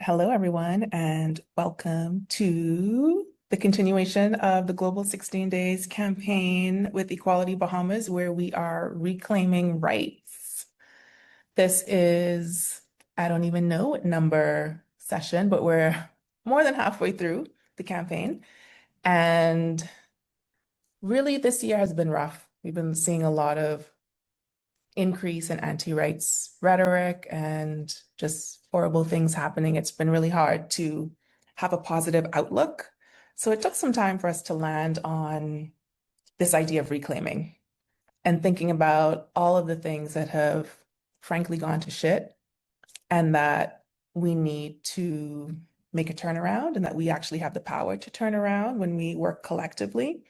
Hello, everyone, and welcome to the continuation of the Global 16 Days campaign with Equality Bahamas, where we are reclaiming rights. This is, I don't even know what number session, but we're more than halfway through the campaign. And really, this year has been rough. We've been seeing a lot of increase in anti-rights rhetoric and just horrible things happening. It's been really hard to have a positive outlook. So it took some time for us to land on this idea of reclaiming and thinking about all of the things that have frankly gone to shit and that we need to make a turnaround and that we actually have the power to turn around when we work collectively.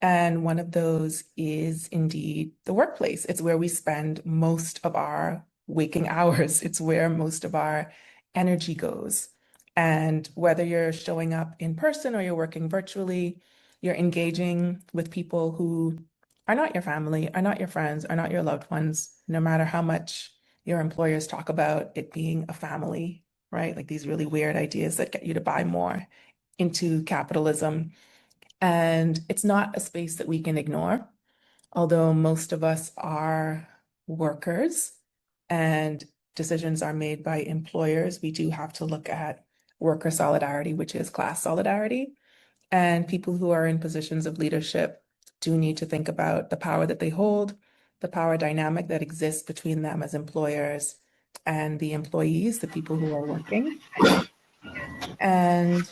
And one of those is indeed the workplace. It's where we spend most of our waking hours. It's where most of our energy goes. And whether you're showing up in person or you're working virtually, you're engaging with people who are not your family, are not your friends, are not your loved ones, no matter how much your employers talk about it being a family, right? Like these really weird ideas that get you to buy more into capitalism. And it's not a space that we can ignore, although most of us are workers and decisions are made by employers. We do have to look at worker solidarity, which is class solidarity. And people who are in positions of leadership do need to think about the power that they hold, the power dynamic that exists between them as employers and the employees, the people who are working. And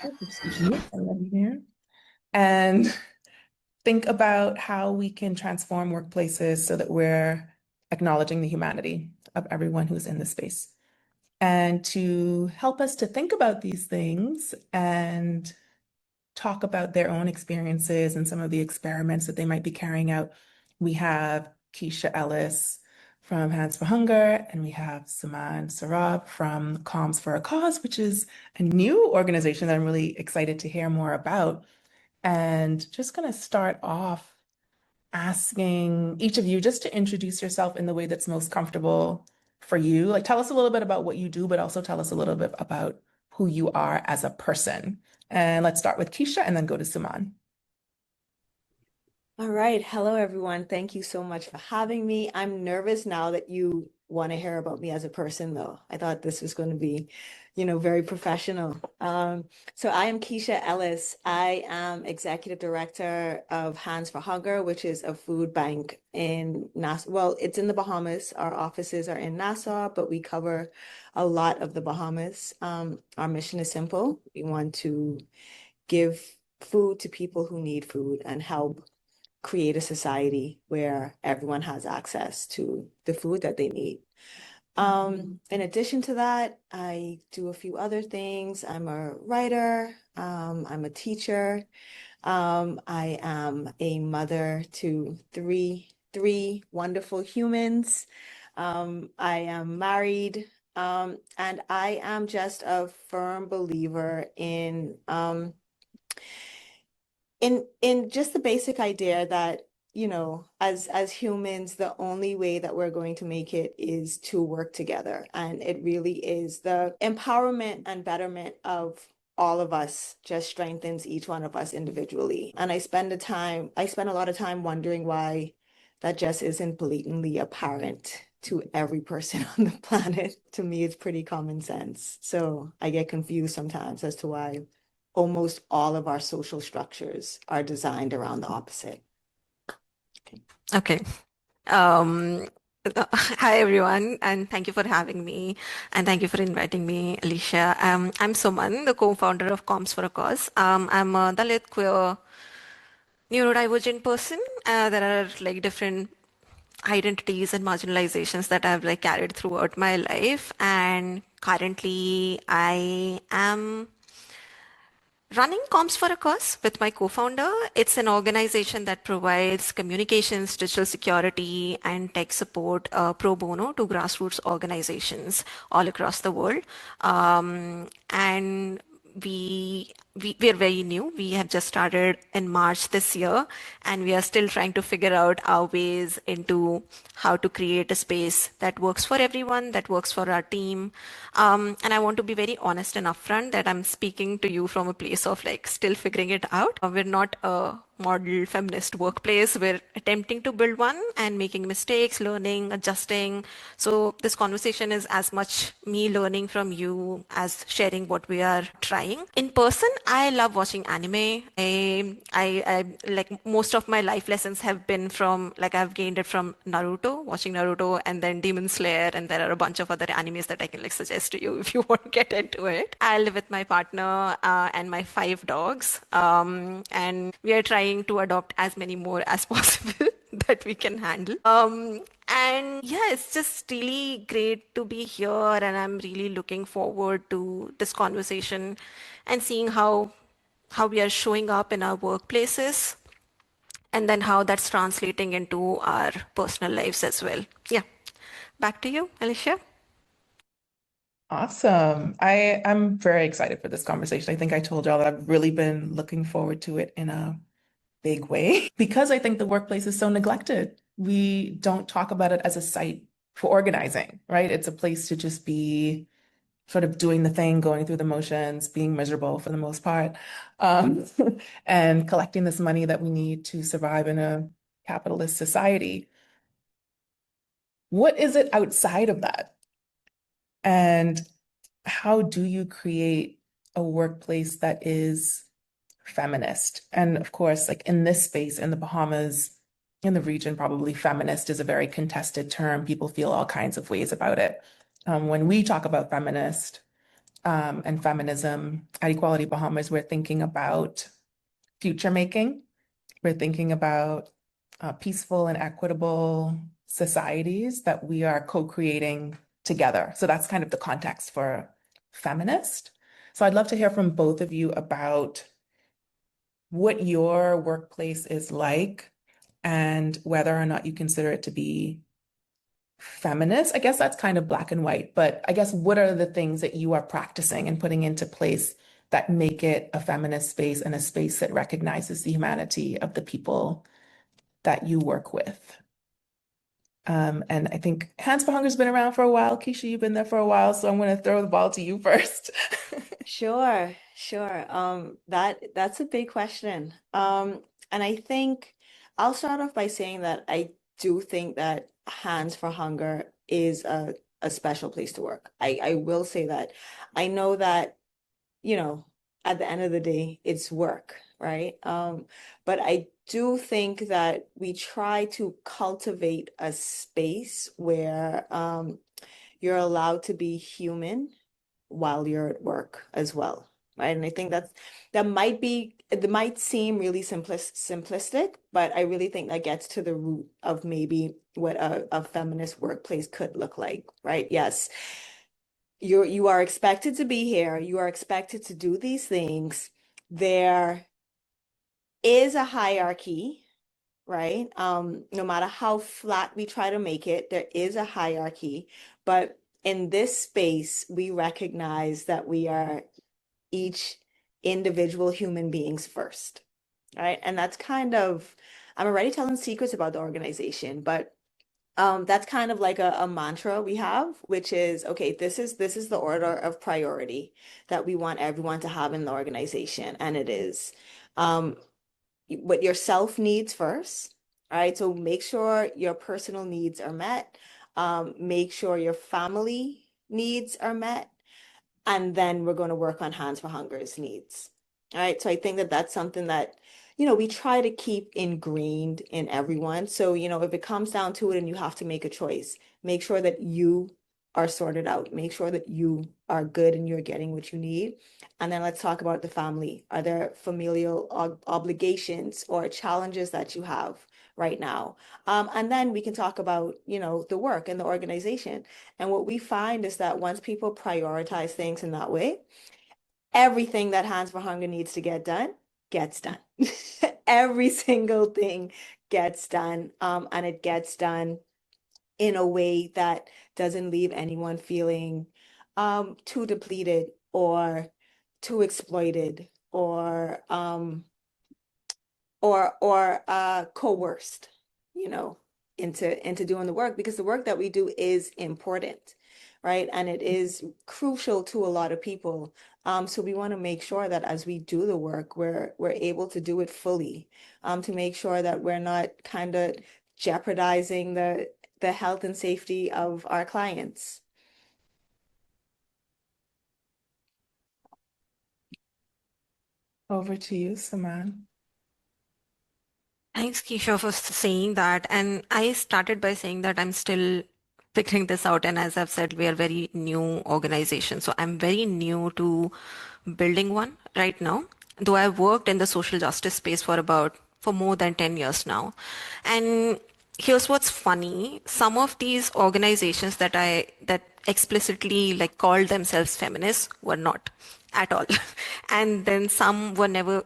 excuse me, somebody here. And think about how we can transform workplaces so that we're acknowledging the humanity of everyone who's in the space. And to help us to think about these things and talk about their own experiences and some of the experiments that they might be carrying out, we have Keisha Ellis from Hands for Hunger, and we have Saurav from Comms for a Cause, which is a new organization that I'm really excited to hear more about. And just going to start off asking each of you just to introduce yourself in the way that's most comfortable for you. Like, tell us a little bit about what you do, but also tell us a little bit about who you are as a person. And let's start with Keisha and then go to Suman. All right. Hello, everyone. Thank you so much for having me. I'm nervous now that you want to hear about me as a person, though. I thought this was going to be, very professional. So I am Keisha Ellis. I am Executive Director of Hands for Hunger, which is a food bank in Nassau. Well, it's in the Bahamas. Our offices are in Nassau, but we cover a lot of the Bahamas. Our mission is simple. We want to give food to people who need food and help create a society where everyone has access to the food that they need. In addition to that, I do a few other things. I'm a writer, I'm a teacher, I am a mother to three wonderful humans. I am married, and I am just a firm believer in just the basic idea that as humans, the only way that we're going to make it is to work together, and it really is the empowerment and betterment of all of us just strengthens each one of us individually. And I spend a lot of time wondering why that just isn't blatantly apparent to every person on the planet. To me, it's pretty common sense. So I get confused sometimes as to why almost all of our social structures are designed around the opposite. Okay. Um, Hi everyone, and thank you for having me, and thank you for inviting me, Alicia. I'm Suman, the co-founder of Comms for a Cause. I'm a Dalit queer neurodivergent person. There are like different identities and marginalizations that I've like carried throughout my life, and currently I am running Comms for a Cause with my co-founder. It's an organization that provides communications, digital security, and tech support pro bono to grassroots organizations all across the world. And we're very new. We have just started in March this year, and we are still trying to figure out our ways into how to create a space that works for everyone, that works for our team. And I want to be very honest and upfront that I'm speaking to you from a place of like still figuring it out. We're not a model feminist workplace. We're attempting to build one and making mistakes, learning, adjusting. So this conversation is as much me learning from you as sharing what we are trying. In person, I love watching anime. I like most of my life lessons have been from like I've gained it from Naruto, watching Naruto, and then Demon Slayer, and there are a bunch of other animes that I can like suggest to you if you want to get into it. I live with my partner and my 5 dogs, and we are trying to adopt as many more as possible that we can handle. And yeah, it's just really great to be here, and I'm really looking forward to this conversation and seeing how we are showing up in our workplaces and then how that's translating into our personal lives as well. Yeah. Back to you, Alicia. Awesome. I'm very excited for this conversation. I think I told y'all that I've really been looking forward to it in a big way because I think the workplace is so neglected. We don't talk about it as a site for organizing, right? It's a place to just be sort of doing the thing, going through the motions, being miserable for the most part, um, and collecting this money that we need to survive in a capitalist society. What is it outside of that? And how do you create a workplace that is feminist? And of course, like in this space, in the Bahamas, in the region, probably feminist is a very contested term. People feel all kinds of ways about it. When we talk about feminist and feminism at Equality Bahamas, we're thinking about future making. We're thinking about peaceful and equitable societies that we are co-creating together. So that's kind of the context for feminist. So I'd love to hear from both of you about what your workplace is like and whether or not you consider it to be feminist. I guess that's kind of black and white, but I guess what are the things that you are practicing and putting into place that make it a feminist space and a space that recognizes the humanity of the people that you work with? And I think Hands for Hunger's been around for a while. Keisha, you've been there for a while, so I'm going to throw the ball to you first. Sure, sure. That's a big question. And I think I'll start off by saying that I do think that Hands for Hunger is a special place to work. I will say that. I know that, you know, at the end of the day, it's work, right? But I do think that we try to cultivate a space where you're allowed to be human while you're at work as well, right? And I think it might seem really simplistic, but I really think that gets to the root of maybe what a feminist workplace could look like, right? Yes, you are expected to be here, you are expected to do these things. There is a hierarchy, right? No matter how flat we try to make it, there is a hierarchy. But in this space, we recognize that we are each individual human beings first, right? And that's kind of, I'm already telling secrets about the organization, but that's kind of like a mantra we have, which is, okay, this is the order of priority that we want everyone to have in the organization. And it is what your self needs first, right? So make sure your personal needs are met. Make sure your family needs are met. And then we're going to work on Hands for Hunger's needs. All right. So I think that that's something that, we try to keep ingrained in everyone. So, if it comes down to it and you have to make a choice, make sure that you are sorted out. Make sure that you are good and you're getting what you need. And then let's talk about the family. Are there familial obligations or challenges that you have right now? And then we can talk about, the work and the organization. And what we find is that once people prioritize things in that way, everything that Hands for Hunger needs to get done gets done. Every single thing gets done, and it gets done in a way that doesn't leave anyone feeling too depleted or too exploited or coerced, you know, into doing the work, because the work that we do is important, right? And it is crucial to a lot of people. So we want to make sure that as we do the work, we're able to do it fully, to make sure that we're not kind of jeopardizing the health and safety of our clients. Over to you, Suman. Thanks, Keisha, for saying that. And I started by saying that I'm still figuring this out. And as I've said, we are very new organization. So I'm very new to building one right now. Though I've worked in the social justice space for more than 10 years now. And here's what's funny. Some of these organizations that explicitly like called themselves feminists were not at all. And then some were never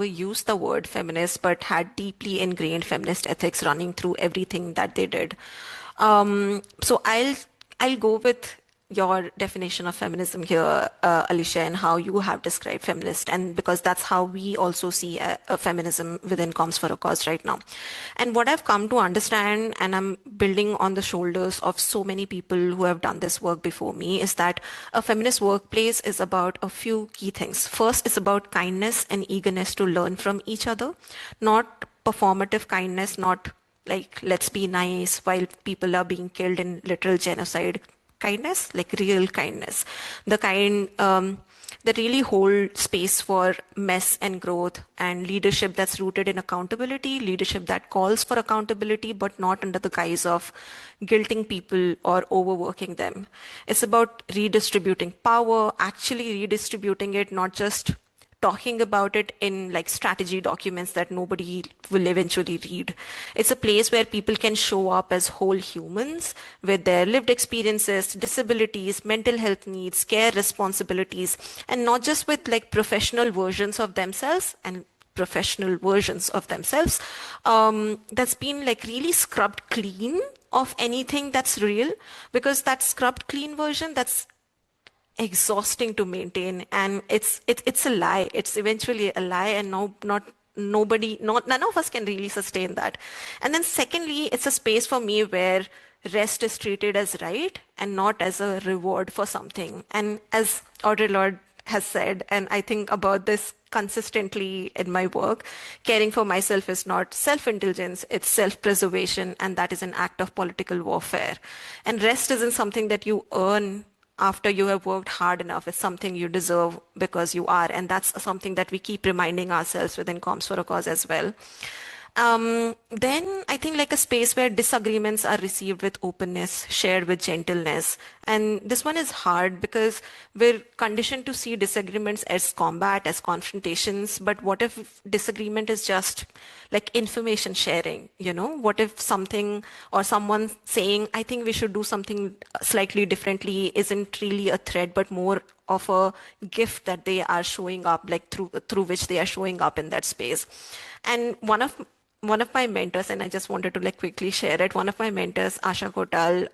used the word feminist, but had deeply ingrained feminist ethics running through everything that they did. So I'll go with your definition of feminism here, Alicia, and how you have described feminist, and because that's how we also see a feminism within Comms for a Cause right now. And what I've come to understand, and I'm building on the shoulders of so many people who have done this work before me, is that a feminist workplace is about a few key things. First, it's about kindness and eagerness to learn from each other, not performative kindness, not like let's be nice while people are being killed in literal genocide kindness, like real kindness, the kind that really hold space for mess and growth, and leadership that's rooted in accountability, leadership that calls for accountability but not under the guise of guilting people or overworking them. It's about redistributing power, actually redistributing it, not just talking about it in like strategy documents that nobody will eventually read. It's a place where people can show up as whole humans with their lived experiences, disabilities, mental health needs, care responsibilities, and not just with like professional versions of themselves and professional versions of themselves that's been like really scrubbed clean of anything that's real, because that scrubbed clean version, that's exhausting to maintain, and it's a lie. It's eventually a lie, and none of us can really sustain that. And then secondly, it's a space for me where rest is treated as right and not as a reward for something. And as Audre Lorde has said, and I think about this consistently in my work, caring for myself is not self-indulgence, it's self-preservation, and that is an act of political warfare. And rest isn't something that you earn after you have worked hard enough. It's something you deserve because you are. And that's something that we keep reminding ourselves within Comms for a Cause as well. Then I think like a space where disagreements are received with openness, shared with gentleness. And this one is hard because we're conditioned to see disagreements as combat, as confrontations. But what if disagreement is just like information sharing? You know, what if something or someone saying, I think we should do something slightly differently, isn't really a threat, but more of a gift that they are showing up, like through which they are showing up in that space. And one of my mentors, and I just wanted to like quickly share it. One of my mentors, Asha Kotal,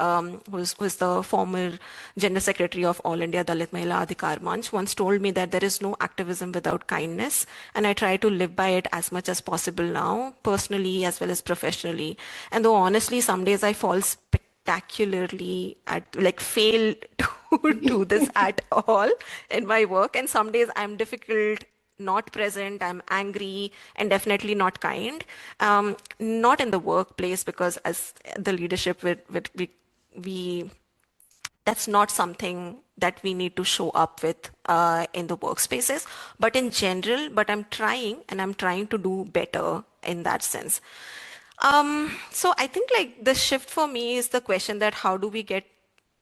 who's the former General Secretary of All India Dalit Mahila Adhikar Manch, once told me that there is no activism without kindness, and I try to live by it as much as possible now, personally as well as professionally. And though honestly, some days I fall spectacularly at like fail to do this at all in my work, and some days I'm difficult, not present, I'm angry, and definitely not kind. Not in the workplace, because as the leadership, we that's not something that we need to show up with in the workspaces, but in general. But I'm trying, and I'm trying to do better in that sense. So I think like the shift for me is the question that how do we get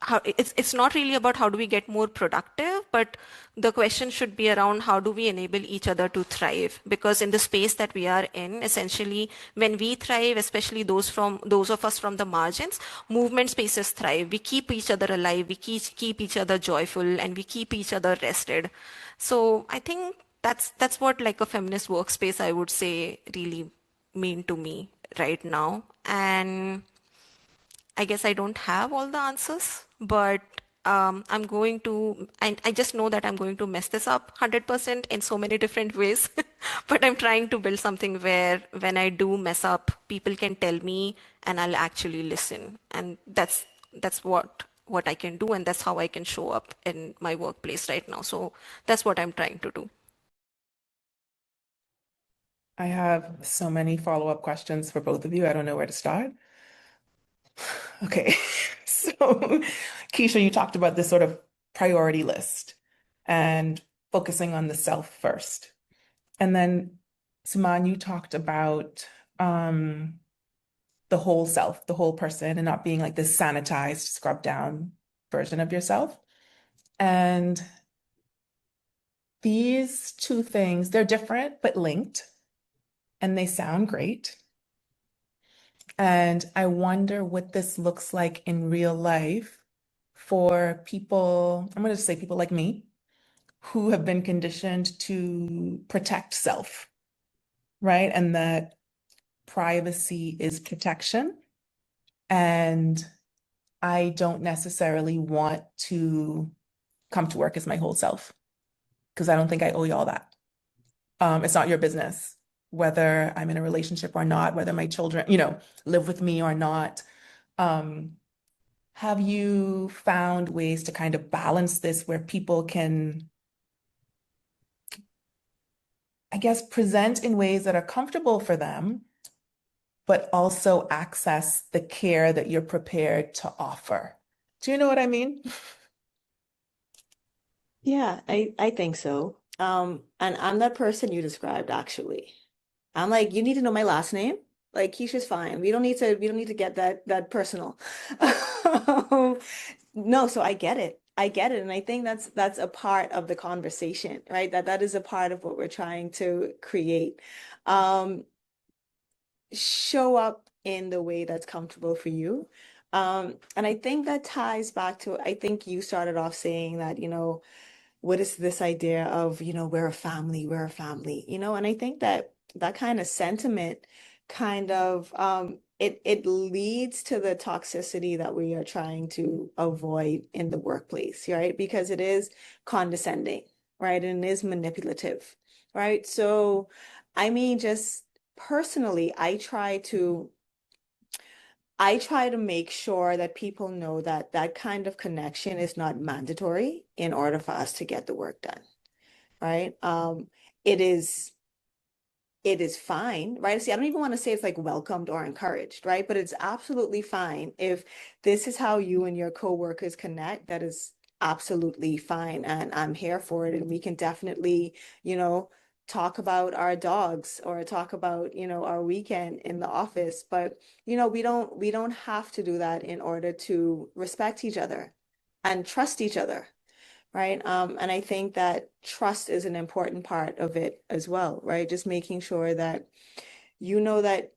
how it's not really about how do we get more productive, but the question should be around how do we enable each other to thrive, because in the space that we are in, essentially when we thrive, especially those of us from the margins, movement spaces thrive. We keep each other alive, we keep each other joyful, and we keep each other rested. So I think that's what like a feminist workspace, I would say, really mean to me right now. And I guess I don't have all the answers, but I just know that I'm going to mess this up 100% in so many different ways. But I'm trying to build something where when I do mess up, people can tell me and I'll actually listen. And that's what I can do, and that's how I can show up in my workplace right now. So that's what I'm trying to do. I have so many follow-up questions for both of you. I don't know where to start. Okay, so Keisha, you talked about this sort of priority list and focusing on the self first. And then Suman, you talked about the whole self, the whole person, and not being like this sanitized, scrubbed down version of yourself. And these two things, they're different but linked, and they sound great. And I wonder what this looks like in real life for people, I'm going to say people like me, who have been conditioned to protect self, right? And that privacy is protection. And I don't necessarily want to come to work as my whole self because I don't think I owe you all that. It's not your business whether I'm in a relationship or not, whether my children, live with me or not. Um, have you found ways to kind of balance this where people can, I guess, present in ways that are comfortable for them, but also access the care that you're prepared to offer? Do you know what I mean? Yeah, I think so. And I'm that person you described actually. I'm like, you need to know my last name. Like Keisha's fine. We don't need to get that personal. No, so I get it. I get it. And I think that's a part of the conversation, right? That is a part of what we're trying to create. Um, Show up in the way that's comfortable for you. And I think that ties back to, I think you started off saying that, what is this idea of, we're a family, and I think that that kind of sentiment kind of it leads to the toxicity that we are trying to avoid in the workplace, right? Because it is condescending, right? And it is manipulative, right? So, I mean, just personally, I try to make sure that people know that that kind of connection is not mandatory in order for us to get the work done, right? It is it is fine, right? See, I don't even want to say it's like welcomed or encouraged, right? But it's absolutely fine if this is how you and your coworkers connect. That is absolutely fine, and I'm here for it. And we can definitely, you know, talk about our dogs or talk about, our weekend in the office. But, we don't have to do that in order to respect each other and trust each other, right? And I think that trust is an important part of it as well, right? Just making sure that that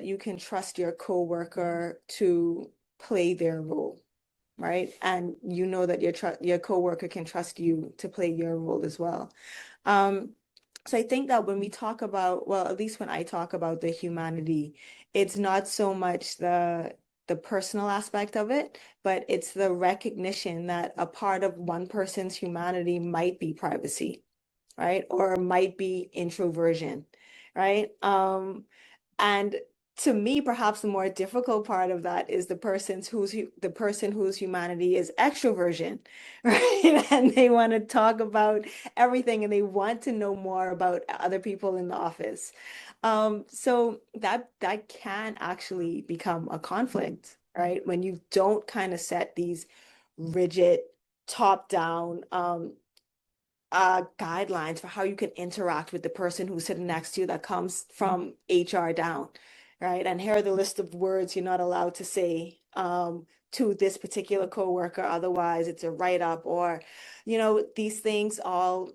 you can trust your coworker to play their role, right? And you know that your coworker can trust you to play your role as well. Um, so I think that when we talk about, well, at least when I talk about the humanity, it's not so much the personal aspect of it, but it's the recognition that a part of one person's humanity might be privacy, right? Or might be introversion, right? And to me, perhaps the more difficult part of that is the person whose humanity is extroversion, right? And they want to talk about everything and they want to know more about other people in the office. So that can actually become a conflict, right? When you don't kind of set these rigid top-down guidelines for how you can interact with the person who's sitting next to you that comes from HR down, right? And here are the list of words you're not allowed to say to this particular coworker, otherwise it's a write-up, or, these things all,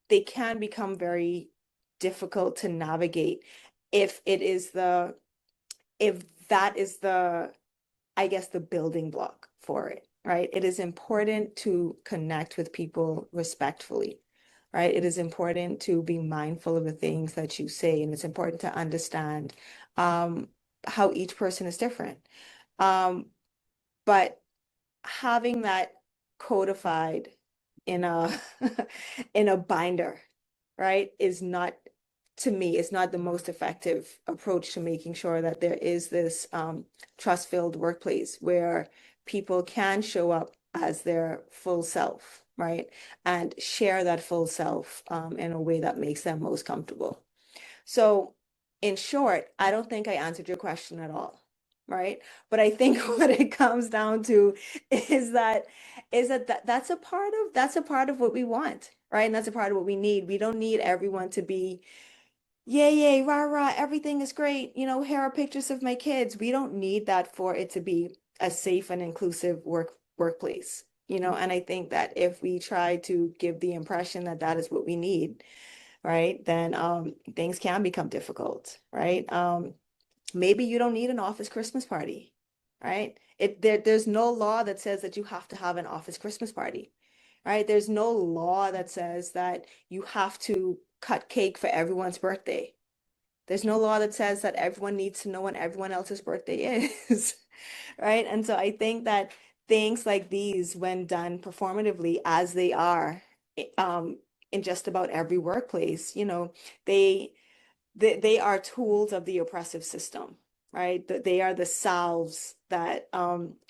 they can become very difficult to navigate if it is the, if that is the, I guess, the building block for it, right? It is important to connect with people respectfully, right? It is important to be mindful of the things that you say, and it's important to understand how each person is different. Um, but having that codified in a in a binder, right, is not, to me, is not the most effective approach to making sure that there is this trust-filled workplace where people can show up as their full self, right, and share that full self in a way that makes them most comfortable. So, in short, I don't think I answered your question at all, right? But I think what it comes down to is that's a part of what we want, right? And that's a part of what we need. We don't need everyone to be yay, yay, rah, rah, everything is great. You know, here are pictures of my kids. We don't need that for it to be a safe and inclusive workplace, you know. And I think that if we try to give the impression that that is what we need, right, then things can become difficult, right? Maybe you don't need an office Christmas party, right? There's no law that says that you have to have an office Christmas party, right? There's no law that says that you have to cut cake for everyone's birthday. There's no law that says that everyone needs to know when everyone else's birthday is, right? And so I think that things like these, when done performatively as they are, in just about every workplace, you know, they are tools of the oppressive system, right? They are the salves that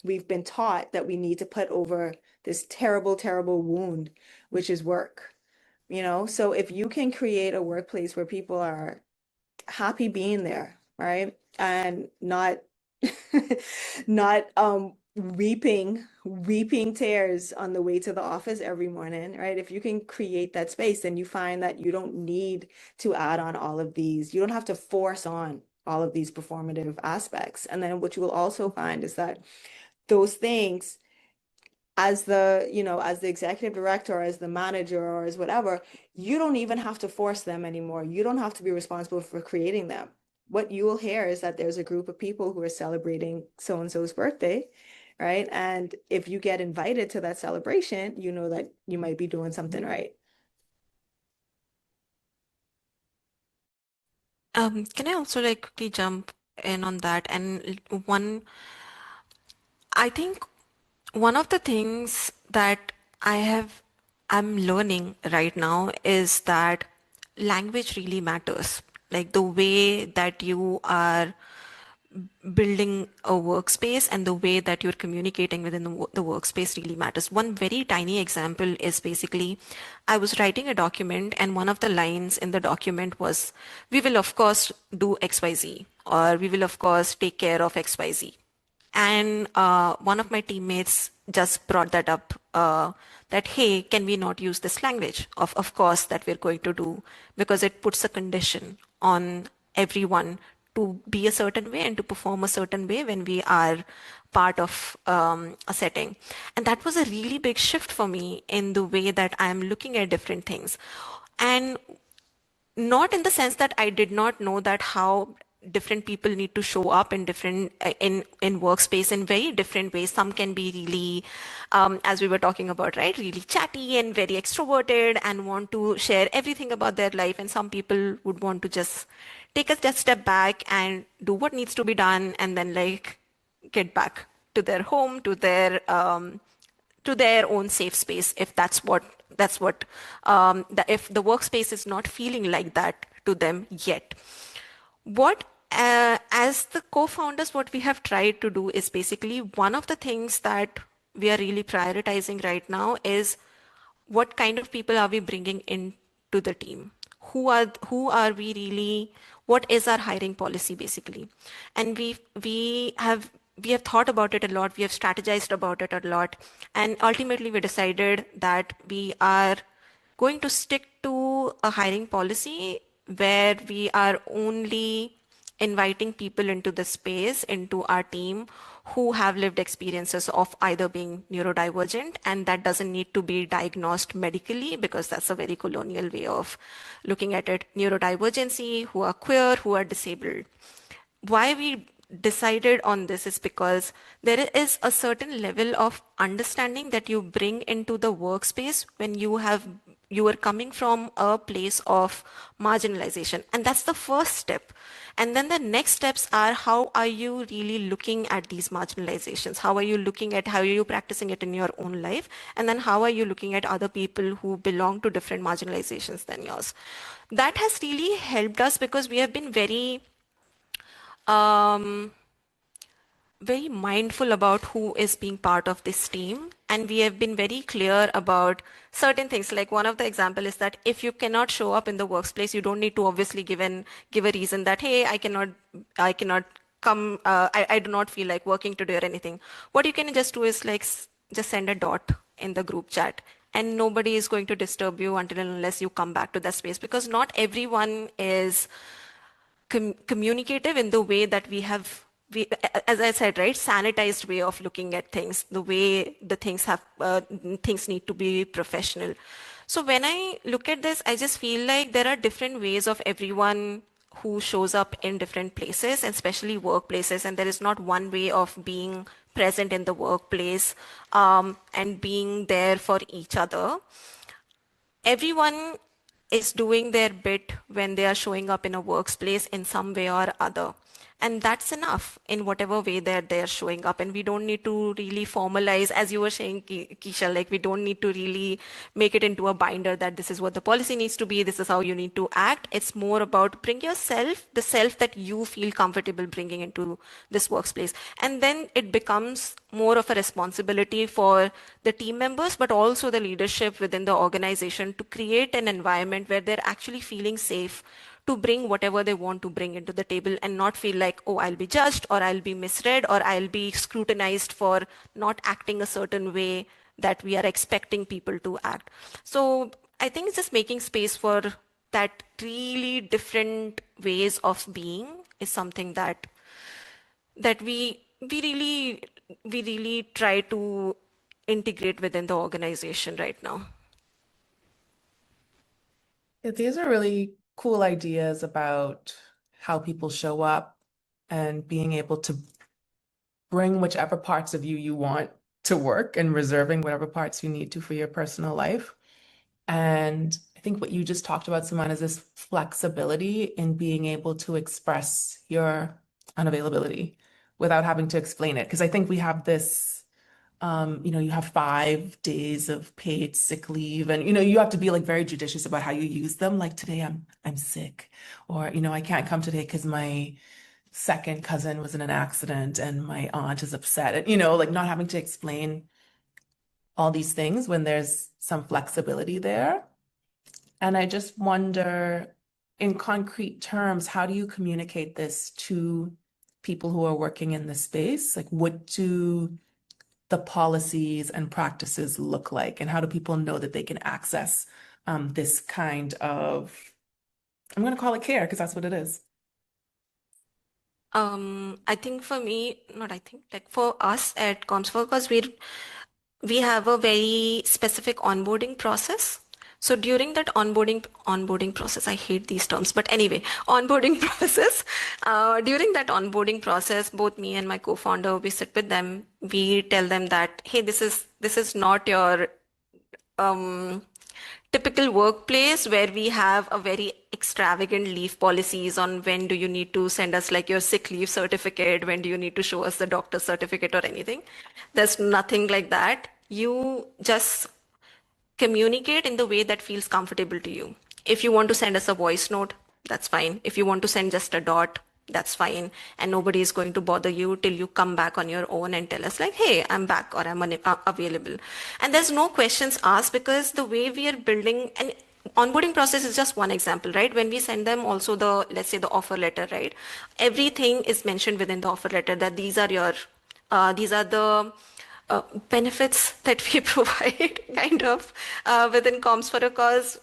we've been taught that we need to put over this terrible, terrible wound, which is work, you know? So if you can create a workplace where people are happy being there, right? And not not weeping tears on the way to the office every morning, right? If you can create that space, then you find that you don't need to add on all of these. You don't have to force on all of these performative aspects. And then what you will also find is that those things, as the, you know, as the executive director or as the manager or as whatever, you don't even have to force them anymore. You don't have to be responsible for creating them. What you will hear is that there's a group of people who are celebrating so-and-so's birthday, right? And if you get invited to that celebration, you know that you might be doing something right. Can I also like quickly jump in on that? And I think one of the things that I'm learning right now is that language really matters. Like the way that you are building a workspace and the way that you're communicating within the workspace really matters. One very tiny example is basically, I was writing a document and one of the lines in the document was, we will of course do XYZ, or we will of course take care of XYZ. And one of my teammates just brought that up, that, hey, can we not use this language of course that we're going to do, because it puts a condition on everyone to be a certain way and to perform a certain way when we are part of a setting. And that was a really big shift for me in the way that I'm looking at different things. And not in the sense that I did not know that how different people need to show up in different in workspace in very different ways. Some can be really, as we were talking about, right, really chatty and very extroverted and want to share everything about their life, and some people would want to just take a step back and do what needs to be done and then like get back to their home, to their own safe space, if that's what if the workspace is not feeling like that to them yet. What As the co-founders, what we have tried to do is basically, one of the things that we are really prioritizing right now is what kind of people are we bringing into the team? Who are we really? What is our hiring policy basically? And we have thought about it a lot. We have strategized about it a lot, and ultimately we decided that we are going to stick to a hiring policy where we are only inviting people into the space, into our team, who have lived experiences of either being neurodivergent, and that doesn't need to be diagnosed medically because that's a very colonial way of looking at it. Neurodivergency, who are queer, who are disabled. Why we decided on this is because there is a certain level of understanding that you bring into the workspace when you have you are coming from a place of marginalization, and that's the first step. And then the next steps are, how are you really looking at these marginalizations? How are you looking at, how are you practicing it in your own life? And then how are you looking at other people who belong to different marginalizations than yours? That has really helped us because we have been um, very mindful about who is being part of this team, and we have been very clear about certain things. Like, one of the example is that if you cannot show up in the workplace, you don't need to obviously give a reason that, hey, I cannot come, I do not feel like working today or anything. What you can just do is like just send a dot in the group chat, and nobody is going to disturb you until and unless you come back to that space, because not everyone is communicative in the way that as I said, right, sanitized way of looking at things, the way the things need to be professional. So when I look at this, I just feel like there are different ways of everyone who shows up in different places, and especially workplaces, and there is not one way of being present in the workplace, and being there for each other. Everyone is doing their bit when they are showing up in a workplace in some way or other. And that's enough in whatever way that they're showing up. And we don't need to really formalize, as you were saying, Keisha, like we don't need to really make it into a binder that this is what the policy needs to be, this is how you need to act. It's more about bring yourself, the self that you feel comfortable bringing into this workplace. And then it becomes more of a responsibility for the team members, but also the leadership within the organization to create an environment where they're actually feeling safe to bring whatever they want to bring into the table, and not feel like, oh, I'll be judged or I'll be misread or I'll be scrutinized for not acting a certain way that we are expecting people to act. So I think it's just making space for that really different ways of being is something that we really try to integrate within the organization right now. Yeah, these are really cool ideas about how people show up and being able to bring whichever parts of you want to work and reserving whatever parts you need to for your personal life. And I think what you just talked about, Suman, is this flexibility in being able to express your unavailability without having to explain it. Because I think we have this, you have 5 days of paid sick leave, and you have to be like very judicious about how you use them. Like, today I'm sick, or I can't come today because my second cousin was in an accident and my aunt is upset. And like not having to explain all these things when there's some flexibility there. And I just wonder, in concrete terms, how do you communicate this to people who are working in this space? Like, what do the policies and practices look like? And how do people know that they can access this kind of, I'm going to call it care, because that's what it is. I think for me, not I think, like for us at Comsworkers, we have a very specific onboarding process. So during that onboarding process, I hate these terms, but anyway, onboarding process. During that onboarding process, both me and my co-founder, we sit with them. We tell them that, hey, this is not your um, typical workplace where we have a very extravagant leave policies on when do you need to send us like your sick leave certificate, when do you need to show us the doctor's certificate or anything. There's nothing like that. You just communicate in the way that feels comfortable to you. If you want to send us a voice note, that's fine. If you want to send just a dot, that's fine. And nobody is going to bother you till you come back on your own and tell us like, hey, I'm back or I'm available. And there's no questions asked, because the way we are building and onboarding process is just one example, right? When we send them also let's say the offer letter, right? Everything is mentioned within the offer letter that these are the benefits that we provide kind of within Comms for a Cause.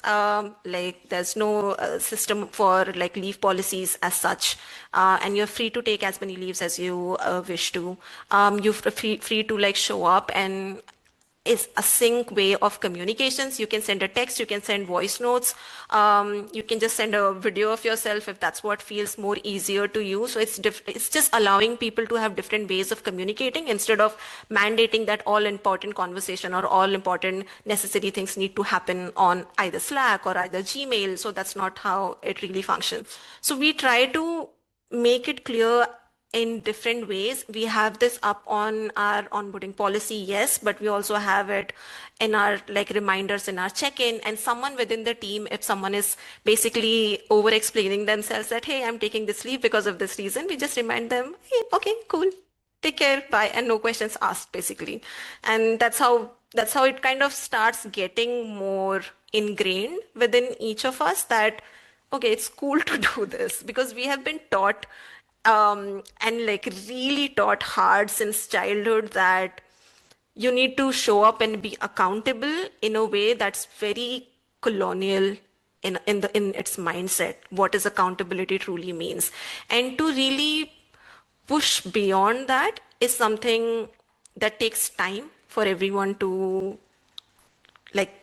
Like there's no system for like leave policies as such, and you're free to take as many leaves as you wish to. You're free to like show up, and is a sync way of communications. You can send a text, you can send voice notes, you can just send a video of yourself if that's what feels more easier to you. So it's just allowing people to have different ways of communicating instead of mandating that all important conversation or all important necessary things need to happen on either Slack or either Gmail. So that's not how it really functions. So we try to make it clear in different ways. We have this up on our onboarding policy, yes, but we also have it in our like reminders in our check-in, and someone within the team, if someone is basically over explaining themselves that, hey, I'm taking this leave because of this reason, we just remind them, hey, okay, cool, take care, bye, and no questions asked basically. And that's how it kind of starts getting more ingrained within each of us that okay, it's cool to do this because we have been taught and like really taught hard since childhood that you need to show up and be accountable in a way that's very colonial in its mindset, what is accountability truly means. And to really push beyond that is something that takes time for everyone to like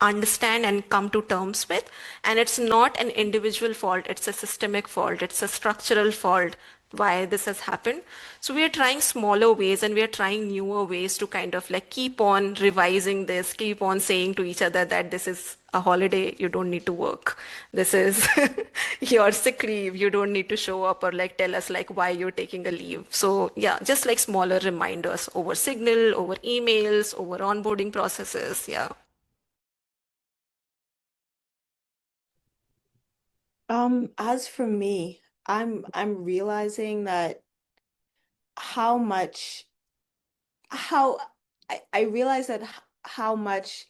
understand and come to terms with. And it's not an individual fault, it's a systemic fault, it's a structural fault why this has happened. So we are trying smaller ways and we are trying newer ways to kind of like keep on revising this, keep on saying to each other that this is a holiday, you don't need to work. This is your sick leave, you don't need to show up or like tell us like why you're taking a leave. So yeah, just like smaller reminders over Signal, over emails, over onboarding processes. Yeah. As for me, I'm realizing that how much how I realize that how much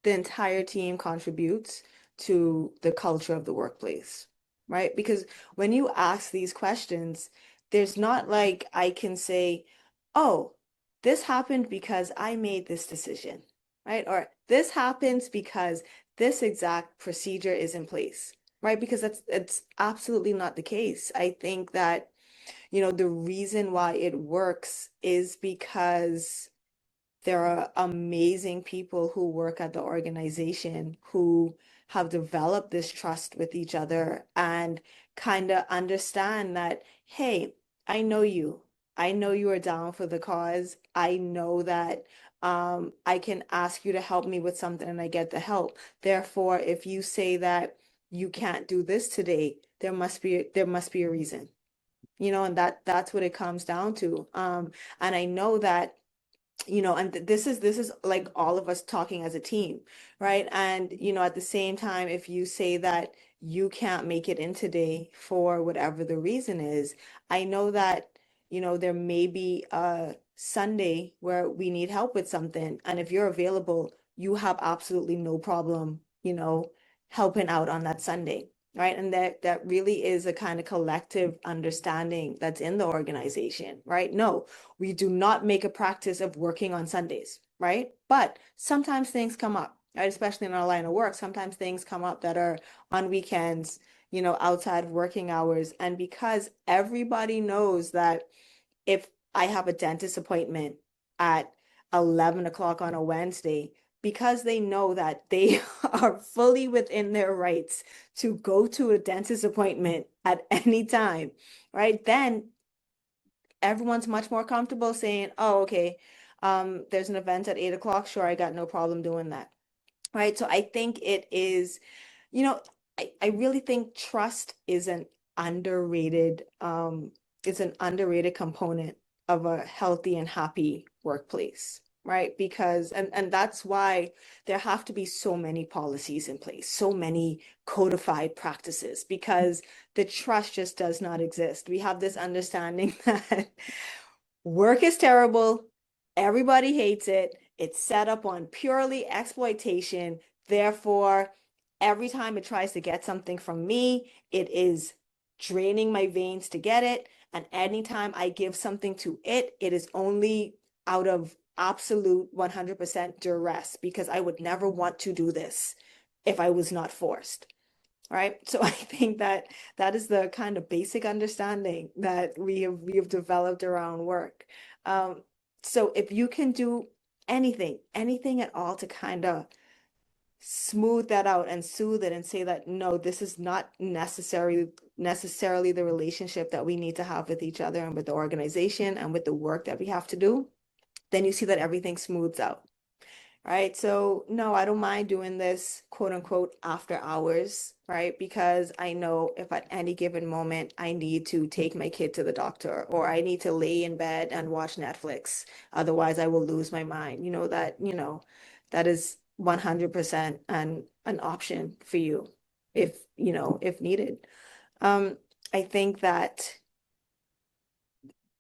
the entire team contributes to the culture of the workplace, right? Because when you ask these questions, there's not like I can say, oh, this happened because I made this decision, right? Or this happens because this exact procedure is in place, right? Because it's absolutely not the case. I think that, the reason why it works is because there are amazing people who work at the organization who have developed this trust with each other and kind of understand that, hey, I know you. I know you are down for the cause. I know that I can ask you to help me with something and I get the help. Therefore, if you say that you can't do this today, there must be a reason. And that's what it comes down to. And I know that and this is like all of us talking as a team, right? And at the same time, if you say that you can't make it in today for whatever the reason is, I know that there may be a Sunday where we need help with something, and if you're available, you have absolutely no problem helping out on that Sunday, right? And that really is a kind of collective understanding that's in the organization, right? No, we do not make a practice of working on Sundays, right? But sometimes things come up, right? Especially in our line of work, sometimes things come up that are on weekends, outside of working hours. And because everybody knows that if I have a dentist appointment at 11 o'clock on a Wednesday, because they know that they are fully within their rights to go to a dentist appointment at any time, right? Then everyone's much more comfortable saying, oh, okay, there's an event at 8 o'clock. Sure, I got no problem doing that. Right. So I think it is, you know, I really think trust is an underrated, it's an underrated component of a healthy and happy workplace. Right. Because, and that's why there have to be so many policies in place, so many codified practices, because the trust just does not exist. We have this understanding that work is terrible, everybody hates it, it's set up on purely exploitation. Therefore, every time it tries to get something from me, it is draining my veins to get it. And anytime I give something to it, it is only out of absolute 100% duress, because I would never want to do this if I was not forced. Right. So I think that that is the kind of basic understanding that we have developed around work. So if you can do anything at all to kind of smooth that out and soothe it and say that no, this is not necessarily the relationship that we need to have with each other and with the organization and with the work that we have to do, then you see that everything smooths out. Right. So no, I don't mind doing this quote unquote after hours, right? Because I know if at any given moment I need to take my kid to the doctor or I need to lay in bed and watch Netflix, otherwise I will lose my mind. That is 100% an option for you if needed. Um, I think that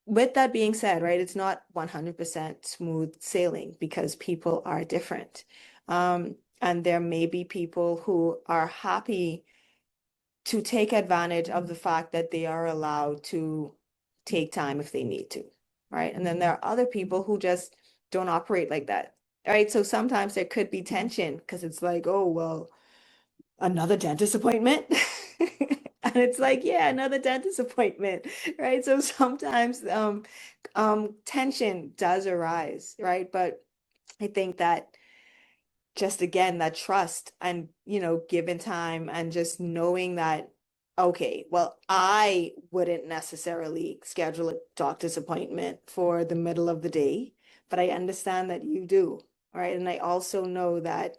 with that being said, right, it's not 100% smooth sailing because people are different. And there may be people who are happy to take advantage of the fact that they are allowed to take time if they need to, right? And then there are other people who just don't operate like that, right? So sometimes there could be tension because it's like, oh, well, another dentist appointment. And it's like, yeah, another dentist appointment, right? So sometimes tension does arise, right? But I think that just again, that trust and, given time and just knowing that, okay, well, I wouldn't necessarily schedule a doctor's appointment for the middle of the day, but I understand that you do, right? And I also know that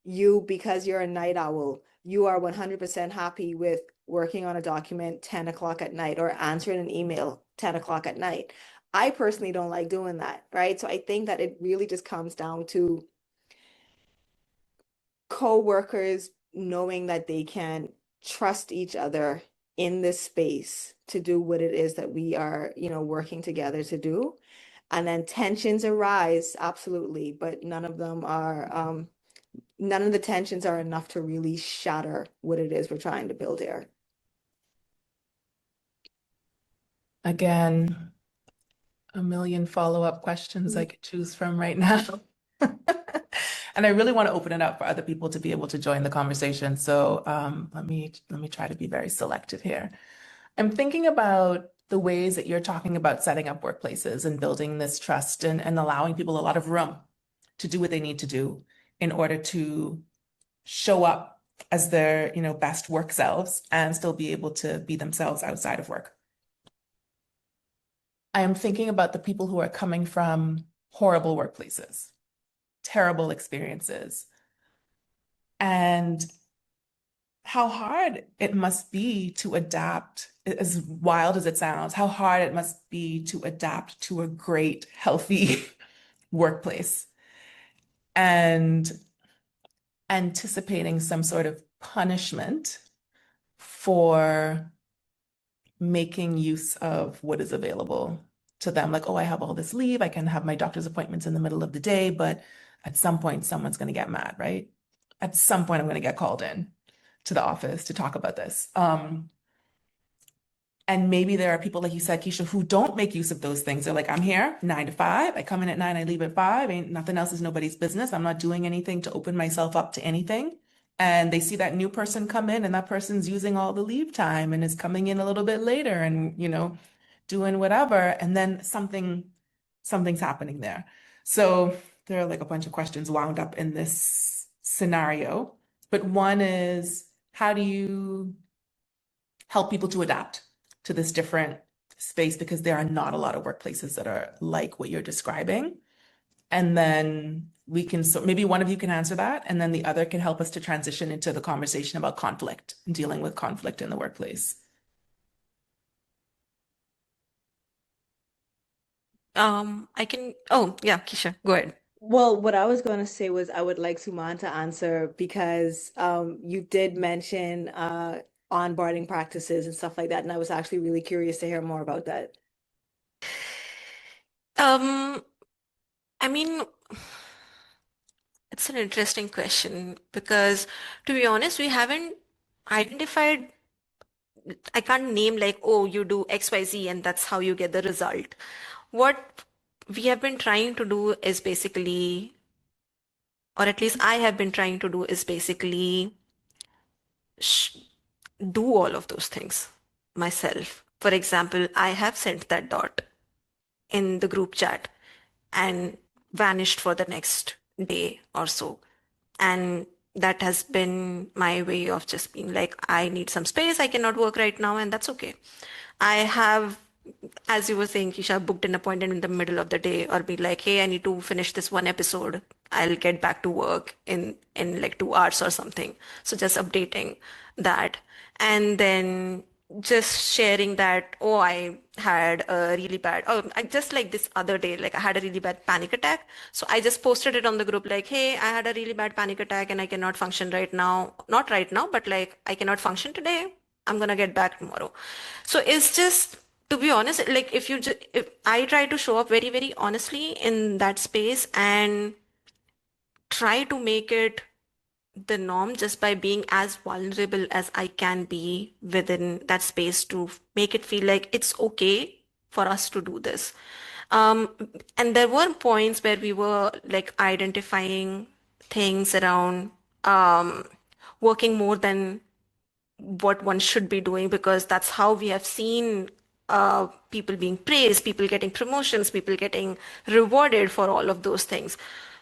you, because you're a night owl, you are 100% happy with working on a document 10 o'clock at night or answering an email 10 o'clock at night. I personally don't like doing that, right? So I think that it really just comes down to co-workers knowing that they can trust each other in this space to do what it is that we are, working together to do. And then tensions arise, absolutely, but none of the tensions are enough to really shatter what it is we're trying to build here. Again, a million follow-up questions I could choose from right now. And I really want to open it up for other people to be able to join the conversation. So let me try to be very selective here. I'm thinking about the ways that you're talking about setting up workplaces and building this trust and allowing people a lot of room to do what they need to do in order to show up as their, best work selves and still be able to be themselves outside of work. I am thinking about the people who are coming from horrible workplaces, terrible experiences, and how hard it must be to adapt, as wild as it sounds, how hard it must be to adapt to a great, healthy workplace and anticipating some sort of punishment for making use of what is available to them. Like, oh, I have all this leave. I can have my doctor's appointments in the middle of the day, but at some point, someone's going to get mad, right? At some point, I'm going to get called in to the office to talk about this. And maybe there are people, like you said, Keisha, who don't make use of those things. They're like, I'm here 9 to 5. I come in at 9, I leave at 5. Ain't nothing else is nobody's business. I'm not doing anything to open myself up to anything. And they see that new person come in and that person's using all the leave time and is coming in a little bit later and, doing whatever. And then something's happening there. So there are like a bunch of questions wound up in this scenario. But one is, how do you help people to adapt to this different space? Because there are not a lot of workplaces that are like what you're describing. And then so maybe one of you can answer that, and then the other can help us to transition into the conversation about conflict and dealing with conflict in the workplace. Oh yeah, Keisha, go ahead. Well, what I was going to say was I would like Suman to answer because you did mention onboarding practices and stuff like that, and I was actually really curious to hear more about that. Um, I mean, it's an interesting question because to be honest, we haven't identified, I can't name like, oh, you do XYZ and that's how you get the result. What we have been trying to do is basically, or at least I have been trying to do is basically sh do all of those things myself. For example, I have sent that dot in the group chat and vanished for the next day or so. And that has been my way of just being like, I need some space. I cannot work right now, and that's okay. I have, as you were saying, Keisha, booked an appointment in the middle of the day or be like, hey, I need to finish this one episode. I'll get back to work in like 2 hours or something. So just updating that. And then just sharing that, oh, I had a really bad, oh, I just like this other day, like I had a really bad panic attack. So I just posted it on the group like, hey, I had a really bad panic attack and I cannot function right now. Not right now, but like I cannot function today. I'm gonna get back tomorrow. So it's just, to be honest, like if I try to show up very, very honestly in that space and try to make it the norm just by being as vulnerable as I can be within that space to make it feel like it's okay for us to do this. Um, and there were points where we were like identifying things around working more than what one should be doing, because that's how we have seen people being praised, people getting promotions, people getting rewarded for all of those things.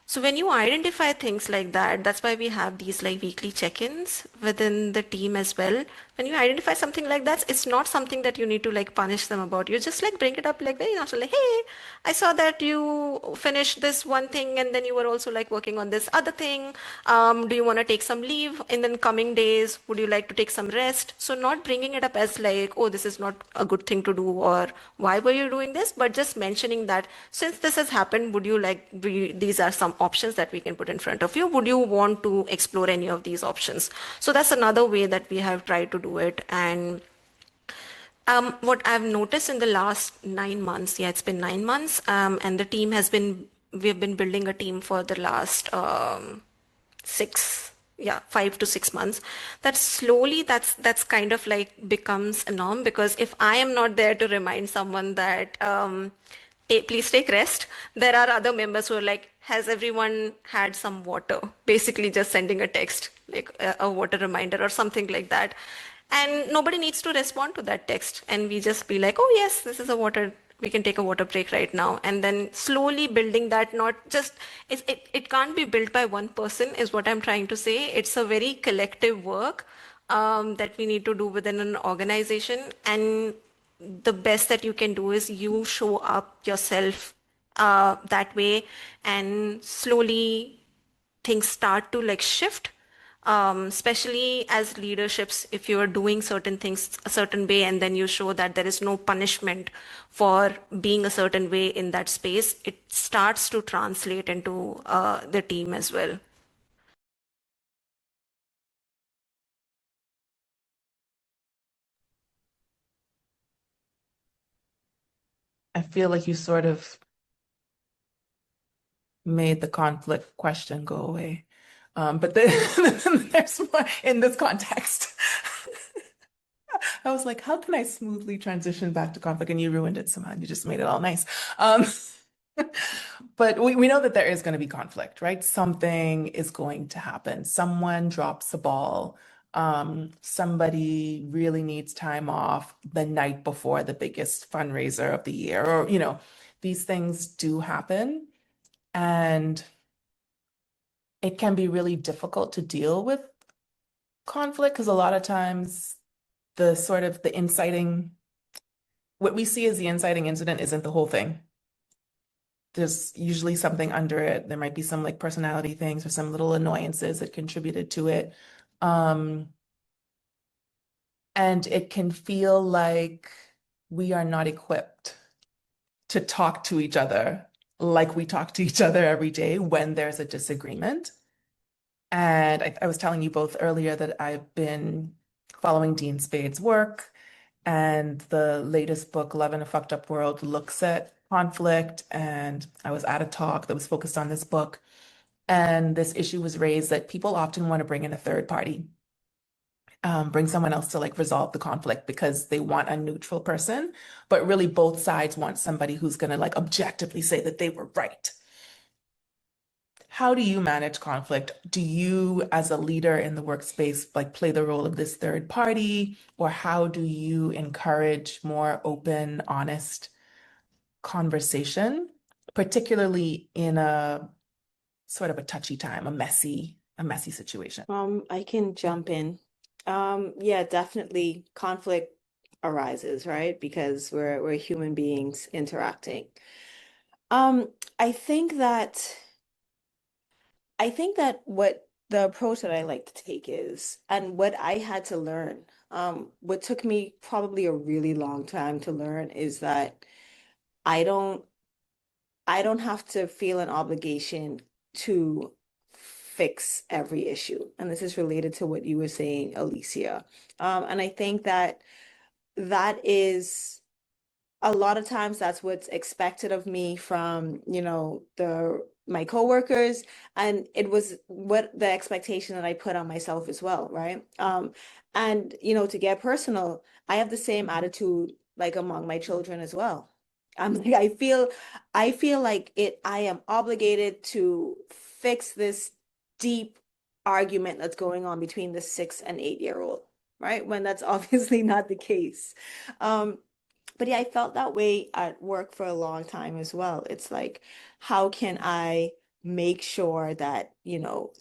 So when you identify things like that, that's why we have these like weekly check-ins within the team as well. When you identify something like that, it's not something that you need to like punish them about. You just like bring it up like very naturally, like, hey, I saw that you finished this one thing and then you were also like working on this other thing. Do you want to take some leave in the coming days? Would you like to take some rest? So not bringing it up as like, oh, this is not a good thing to do, or why were you doing this? But just mentioning that since this has happened, would you like, these are some options that we can put in front of you. Would you want to explore any of these options? So that's another way that we have tried to do it. And what I've noticed in the last 9 months, yeah, it's been 9 months, and the team has been, we've been building a team for the last six, yeah, 5 to 6 months. That slowly, that's kind of like becomes a norm, because if I am not there to remind someone that hey, please take rest, there are other members who are like, has everyone had some water? Basically just sending a text, like a water reminder or something like that. And nobody needs to respond to that text. And we just be like, oh yes, this is a water, we can take a water break right now. And then slowly building that, not just, it can't be built by one person is what I'm trying to say. It's a very collective work that we need to do within an organization. And the best that you can do is you show up yourself that way, and slowly things start to like shift, especially as leaderships. If you are doing certain things a certain way and then you show that there is no punishment for being a certain way in that space, it starts to translate into the team as well. I feel like you sort of made the conflict question go away. But then there's more in this context. I was like, how can I smoothly transition back to conflict? And you ruined it somehow. You just made it all nice. Um, but we know that there is going to be conflict, right? Something is going to happen. Someone drops the ball. Somebody really needs time off the night before the biggest fundraiser of the year, or, these things do happen. And it can be really difficult to deal with conflict because a lot of times the inciting, what we see as the inciting incident isn't the whole thing. There's usually something under it. There might be some like personality things or some little annoyances that contributed to it. And it can feel like we are not equipped to talk to each other like we talk to each other every day when there's a disagreement. And I was telling you both earlier that I've been following Dean Spade's work, and the latest book, Love in a Fucked Up World, looks at conflict. And I was at a talk that was focused on this book, and this issue was raised that people often want to bring in a third party, bring someone else to like resolve the conflict because they want a neutral person, but really both sides want somebody who's going to like objectively say that they were right. How do you manage conflict? Do you, as a leader in the workspace, like play the role of this third party, or how do you encourage more open, honest conversation particularly in a sort of a touchy time, a messy situation? I can jump in. Yeah, definitely conflict arises, right? Because we're human beings interacting. Um, I think that what the approach that I like to take is, and what I had to learn, what took me probably a really long time to learn is that I don't I don't have to feel an obligation to fix every issue. And this is related to what you were saying, Alicia. And I think that that is a lot of times that's what's expected of me from, the my coworkers, and it was what the expectation that I put on myself as well, right? And to get personal, I have the same attitude like among my children as well. I'm like, I feel like I am obligated to fix this deep argument that's going on between the 6 and 8 year old, right? When that's obviously not the case. Um, but yeah, I felt that way at work for a long time as well. It's like, how can I make sure that,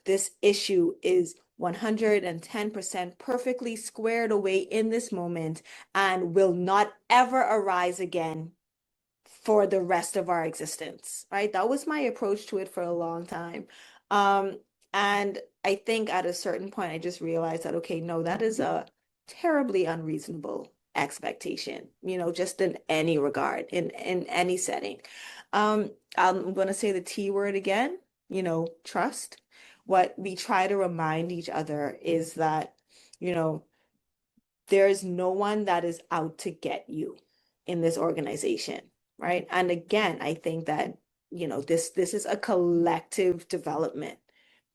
this issue is 110% perfectly squared away in this moment and will not ever arise again for the rest of our existence, right? That was my approach to it for a long time. Um, and I think at a certain point, I just realized that, okay, no, that is a terribly unreasonable expectation, just in any regard, in any setting. I'm going to say the T word again, trust. What we try to remind each other is that, you know, there is no one that is out to get you in this organization, right? And again, I think that, this is a collective development,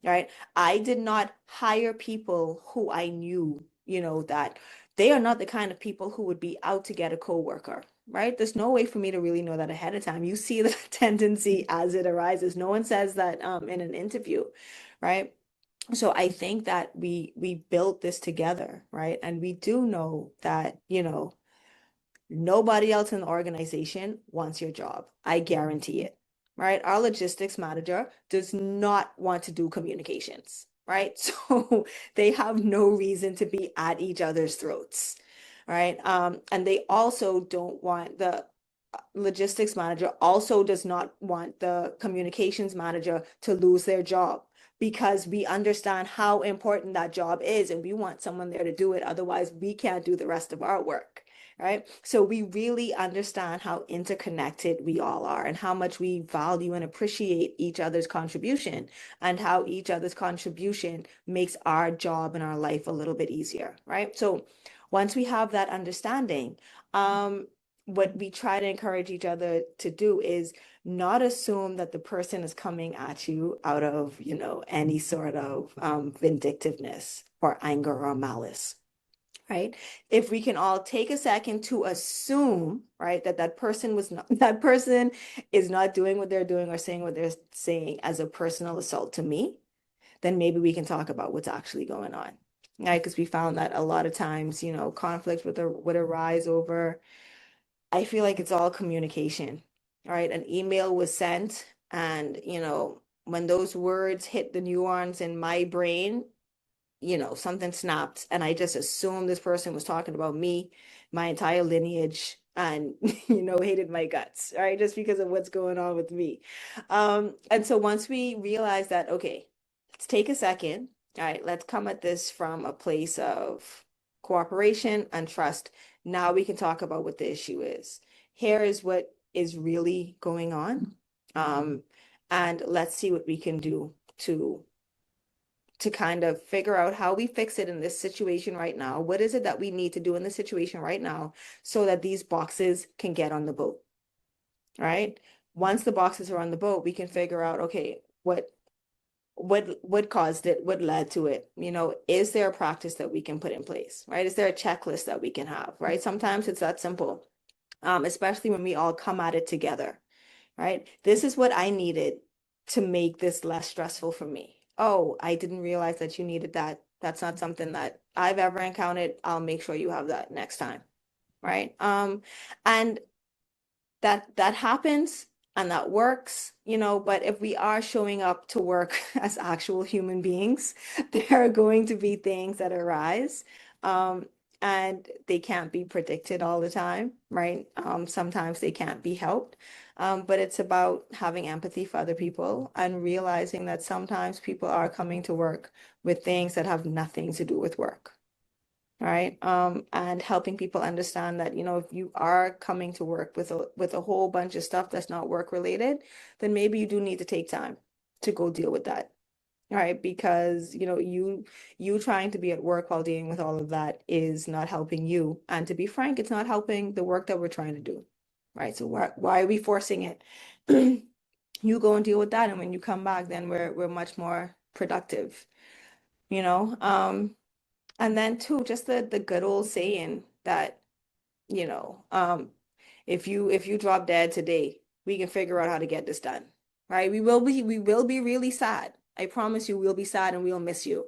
right? I did not hire people who I knew, that they are not the kind of people who would be out to get a coworker, right? There's no way for me to really know that ahead of time. You see the tendency as it arises. No one says that in an interview, right? So I think that we built this together, right? And we do know that, nobody else in the organization wants your job. I guarantee it, right? Our logistics manager does not want to do communications, right? So they have no reason to be at each other's throats, right? And they also don't want the logistics manager also does not want the communications manager to lose their job, because we understand how important that job is and we want someone there to do it. Otherwise, we can't do the rest of our work, right? So we really understand how interconnected we all are and how much we value and appreciate each other's contribution, and how each other's contribution makes our job and our life a little bit easier, right? So once we have that understanding, what we try to encourage each other to do is not assume that the person is coming at you out of, any sort of vindictiveness or anger or malice, right? If we can all take a second to assume, right, that person was not, that person is not doing what they're doing or saying what they're saying as a personal assault to me, then maybe we can talk about what's actually going on, right? Because we found that a lot of times, conflict would arise over, I feel like it's all communication, right? An email was sent, and when those words hit the neurons in my brain, something snapped, and I just assumed this person was talking about me, my entire lineage, and hated my guts, right? Just because of what's going on with me. And so once we realize that, okay, let's take a second, all right, let's come at this from a place of cooperation and trust. Now we can talk about what the issue is. Here is what is really going on. And let's see what we can do to kind of figure out how we fix it in this situation right now. What is it that we need to do in this situation right now so that these boxes can get on the boat, right? Once the boxes are on the boat, we can figure out, okay, what caused it, what led to it, is there a practice that we can put in place, right? Is there a checklist that we can have, right? Sometimes it's that simple, especially when we all come at it together, right? This is what I needed to make this less stressful for me. Oh, I didn't realize that you needed that. That's not something that I've ever encountered. I'll make sure you have that next time, right? And that happens, and that works, but if we are showing up to work as actual human beings, there are going to be things that arise. And they can't be predicted all the time, right? Sometimes they can't be helped. But it's about having empathy for other people and realizing that sometimes people are coming to work with things that have nothing to do with work. Right. And helping people understand that, if you are coming to work with a whole bunch of stuff that's not work related, then maybe you do need to take time to go deal with that. Right. Because, you trying to be at work while dealing with all of that is not helping you. And to be frank, it's not helping the work that we're trying to do. Right. So why are we forcing it? You go and deal with that. And when you come back, then we're much more productive, you know? And then too, just the good old saying that, you know, um, if you drop dead today, we can figure out how to get this done. Right? We will be really sad. I promise you we'll be sad and we'll miss you.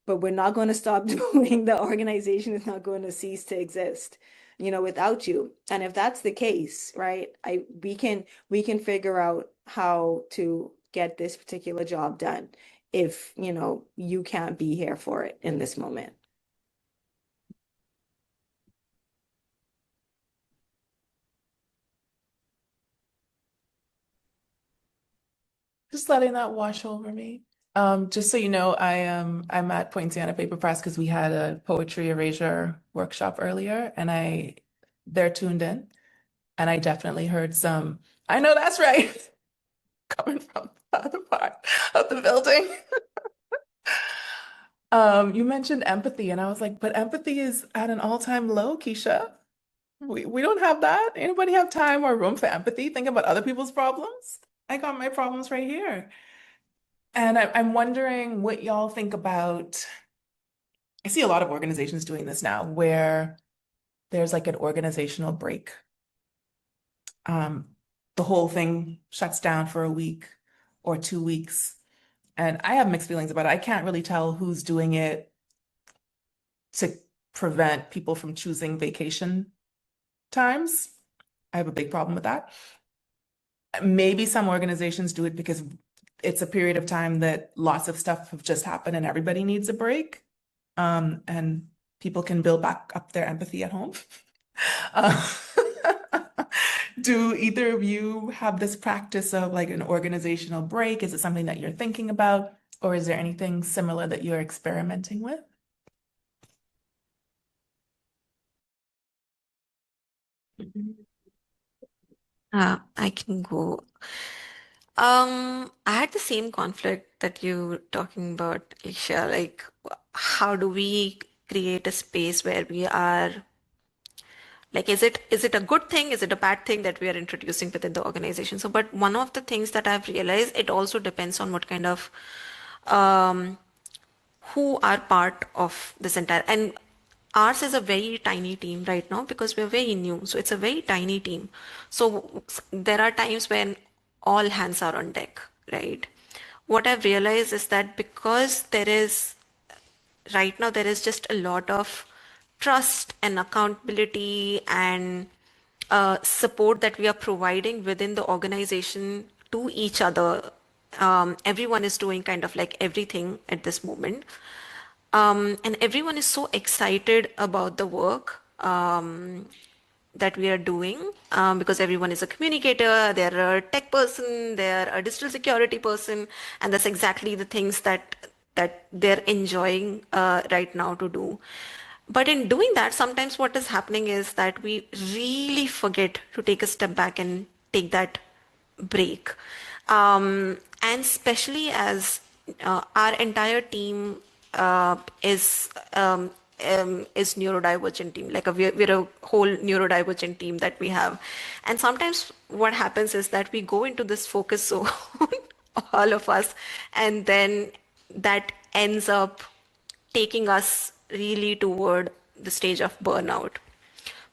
But we're not going to stop doing, the organization is not going to cease to exist, without you. And if that's the case, right, we can figure out how to get this particular job done if, you can't be here for it in this moment. Just letting that wash over me. Just so you know, I'm at Poinciana Paper Press because we had a poetry erasure workshop earlier, and they're tuned in, and I definitely heard some. I know that's right, coming from the other part of the building. You mentioned empathy, and I was like, but empathy is at an all-time low, Keisha. We don't have that. Anybody have time or room for empathy? Think about other people's problems. I got my problems right here. And I'm wondering what y'all think about. I see a lot of organizations doing this now where there's like an organizational break. Um, the whole thing shuts down for a week or 2 weeks. And I have mixed feelings about it. I can't really tell who's doing it to prevent people from choosing vacation times. I have a big problem with that. Maybe some organizations do it because it's a period of time that lots of stuff have just happened and everybody needs a break. And people can build back up their empathy at home. Uh, do either of you have this practice of like an organizational break? Is it something that you're thinking about, or is there anything similar that you're experimenting with? I can go. I had the same conflict that you were talking about, Isha. Like, how do we create a space where we are like, is it a good thing? Is it a bad thing that we are introducing within the organization? So, but one of the things that I've realized, it also depends on what kind of um, who are part of this entire, and ours is a very tiny team right now because we're very new, so it's a very tiny team. So there are times when all hands are on deck, right? What I've realized is that because right now there is just a lot of trust and accountability and support that we are providing within the organization to each other. Everyone is doing kind of like everything at this moment. And everyone is so excited about the work that we are doing because everyone is a communicator, they're a tech person, they're a digital security person, and that's exactly the things that they're enjoying right now to do. But in doing that, sometimes what is happening is that we really forget to take a step back and take that break. And especially as our entire team is neurodivergent team, like we're a whole neurodivergent team that we have. And sometimes what happens is that we go into this focus zone, all of us, and then that ends up taking us really toward the stage of burnout.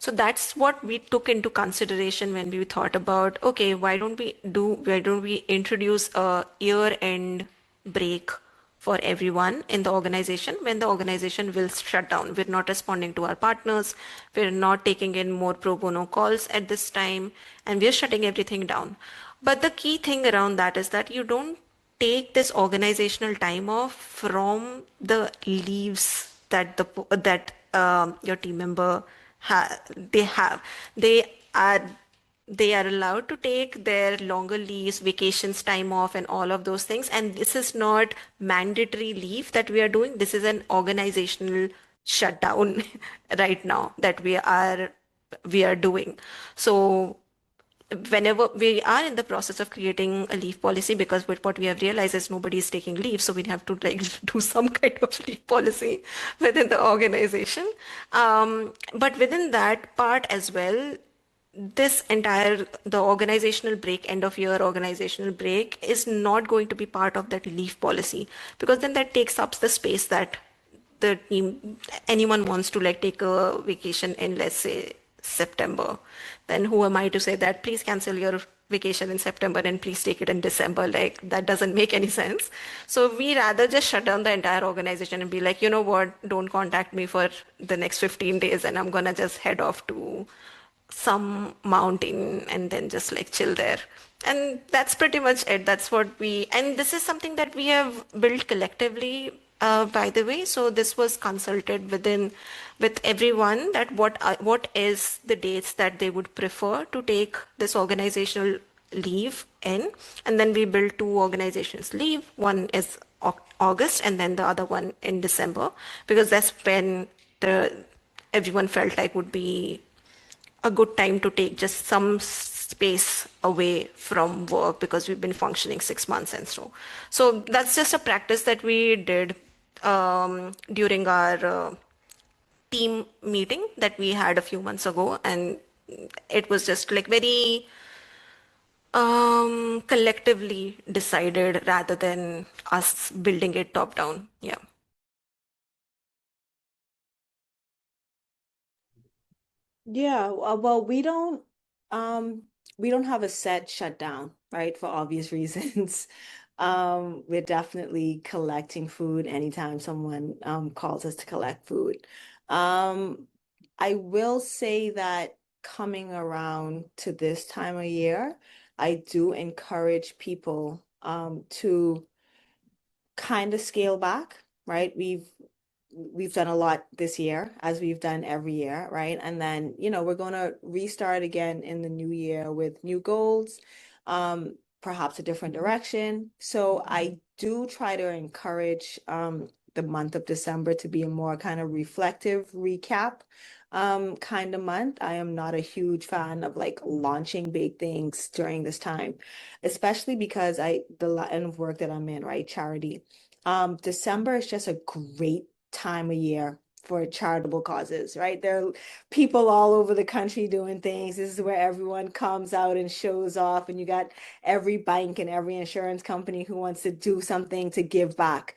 So that's what we took into consideration when we thought about, okay, why don't we introduce a year-end break for everyone in the organization when the organization will shut down. We're not responding to our partners. We're not taking in more pro bono calls at this time, and we're shutting everything down. But the key thing around that is that you don't take this organizational time off from the leaves that your team member they have. They are they are allowed to take their longer leaves, vacations, time off, and all of those things. And this is not mandatory leave that we are doing. This is an organizational shutdown right now that we are doing. So whenever we are in the process of creating a leave policy, because what we have realized is nobody is taking leave, so we have to like do some kind of leave policy within the organization. But within that part as well, this entire the organizational break, end of year organizational break, is not going to be part of that leave policy, because then that takes up the space that the team anyone wants to like take a vacation in, let's say, September. Then who am I to say that please cancel your vacation in September and please take it in December? Like that doesn't make any sense. So we rather just shut down the entire organization and be like, you know what, don't contact me for the next 15 days and I'm gonna just head off to some mountain and then just like chill there. And that's pretty much it. That's what and this is something that we have built collectively, by the way. So this was consulted with everyone that what is the dates that they would prefer to take this organizational leave in. And then we built two organizations leave. One is August and then the other one in December, because that's when everyone felt like would be a good time to take just some space away from work, because we've been functioning 6 months and so that's just a practice that we did during our team meeting that we had a few months ago, and it was just like very collectively decided rather than us building it top down. Yeah. Yeah, well, we don't have a set shutdown, right? For obvious reasons. We're definitely collecting food anytime someone calls us to collect food. Um, I will say that coming around to this time of year, I do encourage people to kind of scale back, right? We've done a lot this year, as we've done every year, right? And then, we're going to restart again in the new year with new goals, perhaps a different direction. So I do try to encourage the month of December to be a more kind of reflective recap kind of month. I am not a huge fan of like launching big things during this time, especially because the line of work that I'm in, right? Charity. December is just a great time of year for charitable causes, right? There are people all over the country doing things. This is where everyone comes out and shows off, and you got every bank and every insurance company who wants to do something to give back.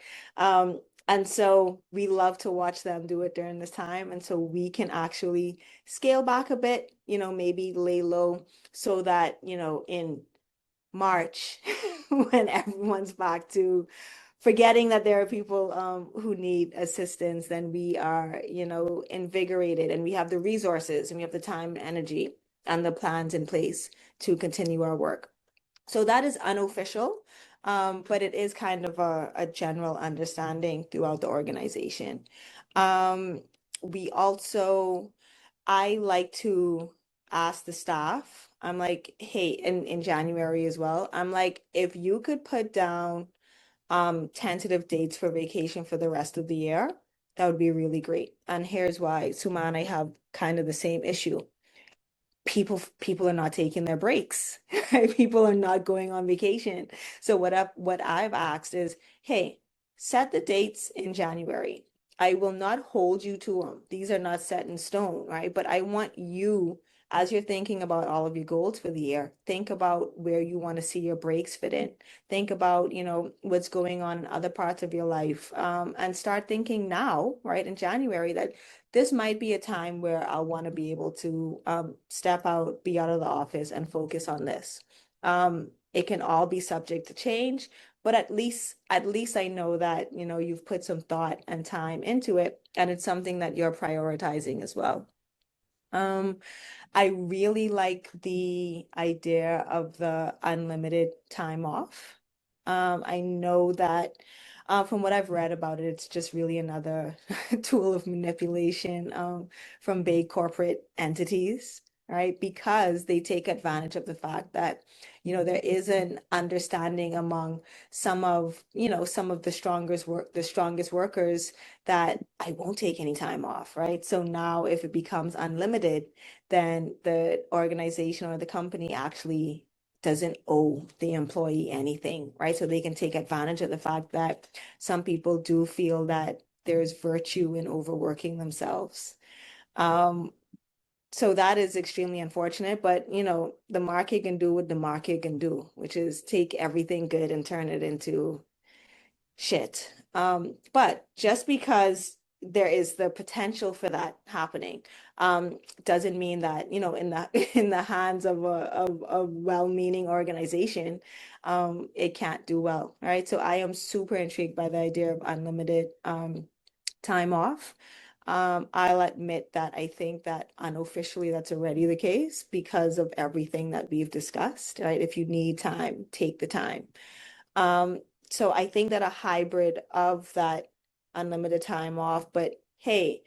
And so we love to watch them do it during this time. And so we can actually scale back a bit, maybe lay low so that, in March, when everyone's back to forgetting that there are people who need assistance, then we are, invigorated, and we have the resources and we have the time and energy and the plans in place to continue our work. So that is unofficial, but it is kind of a general understanding throughout the organization. Um, we also, I like to ask the staff, I'm like, hey, in January as well, I'm like, if you could put down tentative dates for vacation for the rest of the year, that would be really great. And here's why. Suman, I have kind of the same issue. People are not taking their breaks. Right? People are not going on vacation. So what I've asked is, hey, set the dates in January. I will not hold you to them. These are not set in stone, right? But I want you, as you're thinking about all of your goals for the year, think about where you want to see your breaks fit in. Think about, what's going on in other parts of your life, and start thinking now, right, in January, that this might be a time where I'll want to be able to step out, be out of the office, and focus on this. It can all be subject to change, but at least I know that, you've put some thought and time into it, and it's something that you're prioritizing as well. I really like the idea of the unlimited time off. I know that from what I've read about it, it's just really another tool of manipulation from big corporate entities, right? Because they take advantage of the fact that, there is an understanding among some of the strongest workers that I won't take any time off, right? So now if it becomes unlimited, then the organization or the company actually doesn't owe the employee anything, right? So they can take advantage of the fact that some people do feel that there's virtue in overworking themselves. Um, so that is extremely unfortunate, but the market can do what the market can do, which is take everything good and turn it into shit. But just because there is the potential for that happening, doesn't mean that, in the in the hands of a well-meaning organization, it can't do well, right? So I am super intrigued by the idea of unlimited time off. I'll admit that I think that unofficially that's already the case because of everything that we've discussed, right? If you need time, take the time. Um, so I think that a hybrid of that unlimited time off, but hey,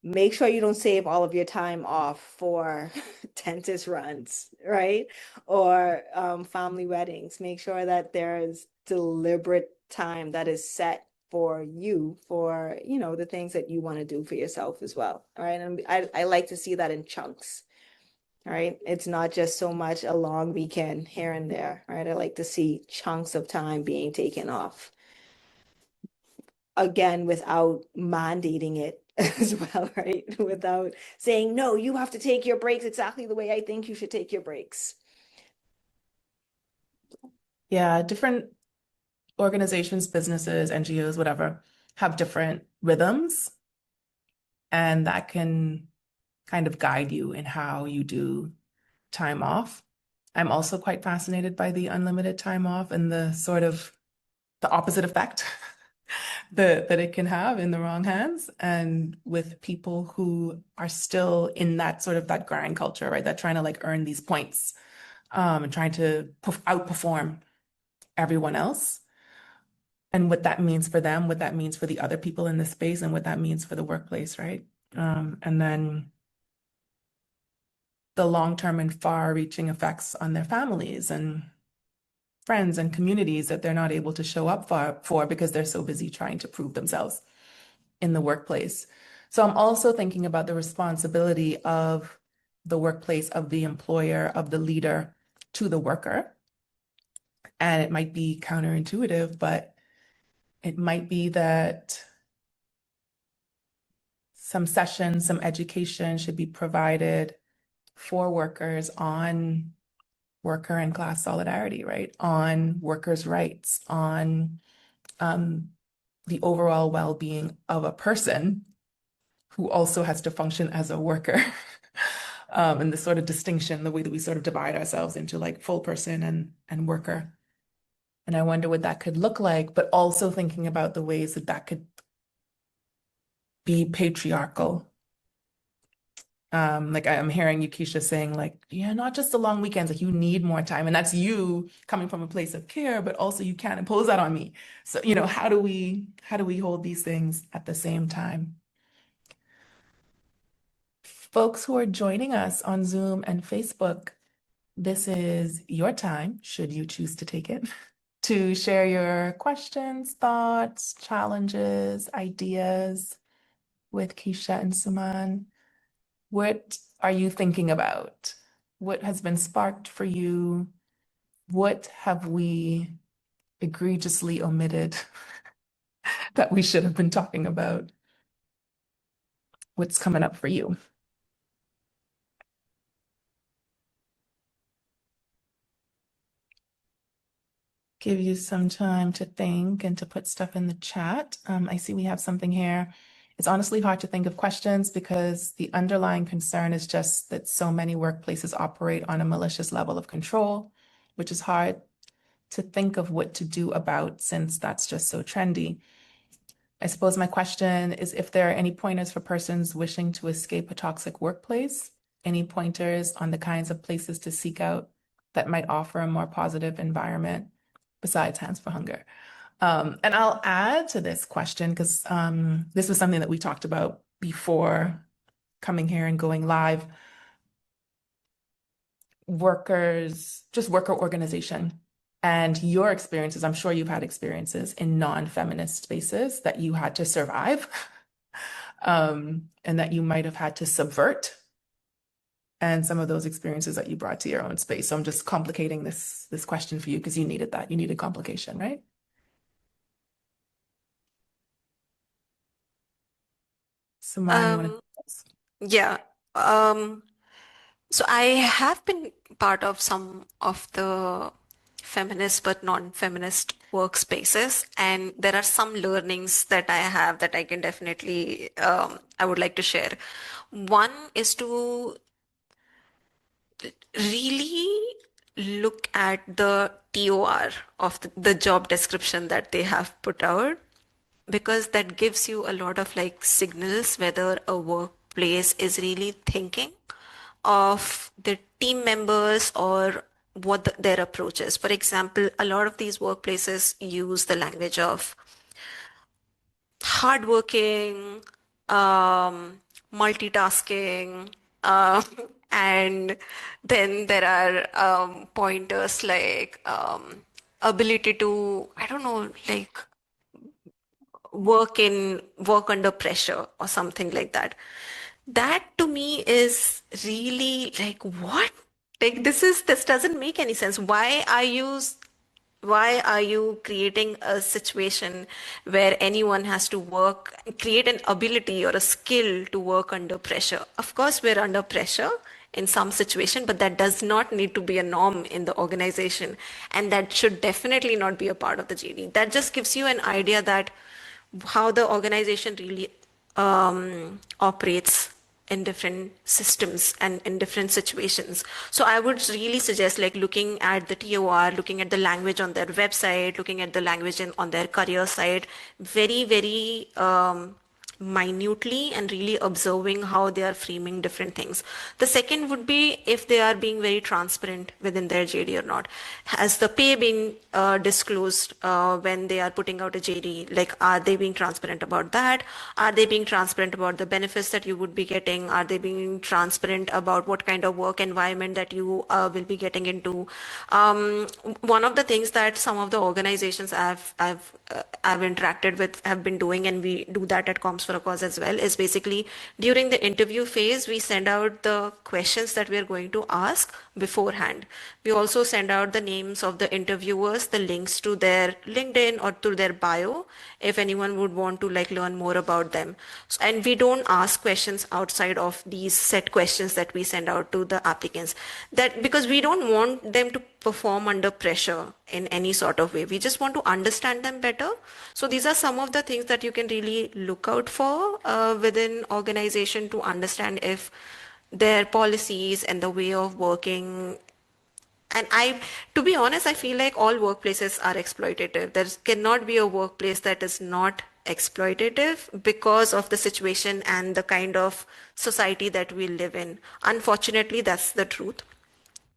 make sure you don't save all of your time off for dentist runs, right? Or family weddings. Make sure that there's deliberate time that is set for you for, the things that you want to do for yourself as well. All right. And I like to see that in chunks. Right? It's not just so much a long weekend here and there, right? I like to see chunks of time being taken off. Again, without mandating it as well, right? Without saying, no, you have to take your breaks exactly the way I think you should take your breaks. Yeah, different organizations, businesses, NGOs, whatever, have different rhythms, and that can kind of guide you in how you do time off. I'm also quite fascinated by the unlimited time off and the sort of the opposite effect that it can have in the wrong hands and with people who are still in that sort of that grind culture, right? That trying to like earn these points and trying to outperform everyone else. And what that means for them, what that means for the other people in the space, and what that means for the workplace, right? And then the long-term and far-reaching effects on their families and friends and communities that they're not able to show up for because they're so busy trying to prove themselves in the workplace. So I'm also thinking about the responsibility of the workplace, of the employer, of the leader to the worker. And it might be counterintuitive, but it might be that some sessions, some education should be provided for workers on worker and class solidarity, right? On workers' rights, on the overall well-being of a person who also has to function as a worker. And the sort of distinction, the way that we sort of divide ourselves into like full person and worker. And I wonder what that could look like, but also thinking about the ways that that could be patriarchal. Like I'm hearing you, Keisha, saying like, yeah, not just the long weekends, like you need more time. And that's you coming from a place of care, but also you can't impose that on me. So, how do we hold these things at the same time? Folks who are joining us on Zoom and Facebook, this is your time, should you choose to take it, to share your questions, thoughts, challenges, ideas with Keisha and Suman. What are you thinking about? What has been sparked for you? What have we egregiously omitted that we should have been talking about? What's coming up for you? Give you some time to think and to put stuff in the chat. I see we have something here. It's honestly hard to think of questions because the underlying concern is just that so many workplaces operate on a malicious level of control, which is hard to think of what to do about since that's just so trendy. I suppose my question is if there are any pointers for persons wishing to escape a toxic workplace any pointers on the kinds of places to seek out that might offer a more positive environment besides Hands for Hunger? And I'll add to this question because this was something that we talked about before coming here and going live. Just worker organization and your experiences. I'm sure you've had experiences in non-feminist spaces that you had to survive and that you might have had to subvert, and some of those experiences that you brought to your own space. So I'm just complicating this question for you because you needed that. You needed complication, right? Suman, you want to? Yeah. Um, so I have been part of some of the feminist but non-feminist workspaces, and there are some learnings that I have that I can definitely I would like to share. One is to really look at the TOR of the job description that they have put out, because that gives you a lot of like signals whether a workplace is really thinking of the team members or what their approach is. For example, a lot of these workplaces use the language of hardworking, multitasking, um, and then there are pointers like ability to, I don't know, like work under pressure or something like that. That to me is really like, what? Like this doesn't make any sense. Why are you creating a situation where anyone has to create an ability or a skill to work under pressure? Of course, we're under pressure in some situation, but that does not need to be a norm in the organization. And that should definitely not be a part of the JD. That just gives you an idea that how the organization really operates in different systems and in different situations. So I would really suggest like looking at the TOR, looking at the language on their website, looking at the language on their career site, very, very minutely, and really observing how they are framing different things. The second would be if they are being very transparent within their JD or not. Has the pay been disclosed when they are putting out a JD? Like, are they being transparent about that? Are they being transparent about the benefits that you would be getting? Are they being transparent about what kind of work environment that you will be getting into? One of the things that some of the organizations I've interacted with have been doing, and we do that at Comms for a Cause as well, is basically during the interview phase, we send out the questions that we are going to ask beforehand. We also send out the names of the interviewers, the links to their LinkedIn or to their bio, if anyone would want to like learn more about them. And we don't ask questions outside of these set questions that we send out to the applicants, that because we don't want them to perform under pressure in any sort of way. We just want to understand them better. So these are some of the things that you can really look out for within organization to understand if their policies and the way of working. And to be honest, I feel like all workplaces are exploitative. There cannot be a workplace that is not exploitative because of the situation and the kind of society that we live in. Unfortunately, that's the truth.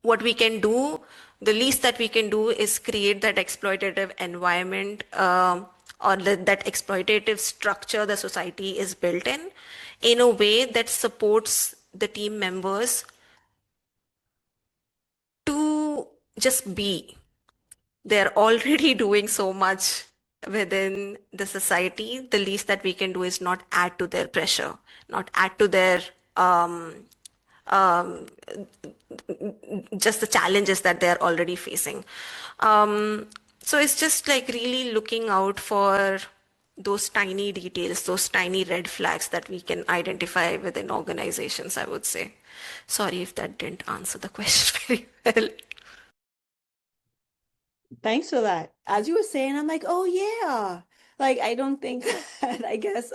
What we can do, the least that we can do, is create that exploitative environment, or that exploitative structure the society is built in a way that supports the team members to just be. They're already doing so much within the society. The least that we can do is not add to their pressure, not add to their um, just the challenges that they're already facing. So it's just like really looking out for those tiny details, those tiny red flags that we can identify within organizations, I would say. Sorry if that didn't answer the question very well. Thanks for that. As you were saying, I'm like, oh yeah. Like I don't think that I guess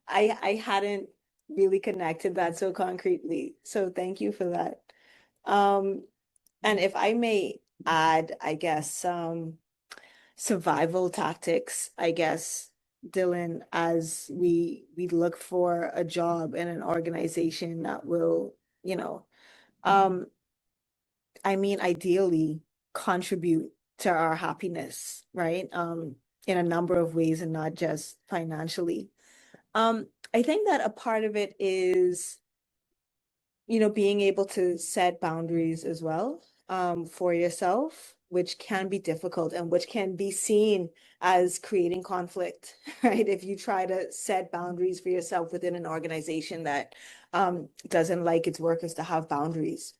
I hadn't really connected that so concretely. So thank you for that. And if I may add, I guess survival tactics, I guess, Dylan, as we look for a job in an organization that will you know, um, I mean, ideally contribute to our happiness, right? In a number of ways and not just financially. I think that a part of it is, being able to set boundaries as well, for yourself, which can be difficult and which can be seen as creating conflict, right? If you try to set boundaries for yourself within an organization that doesn't like its workers to have boundaries,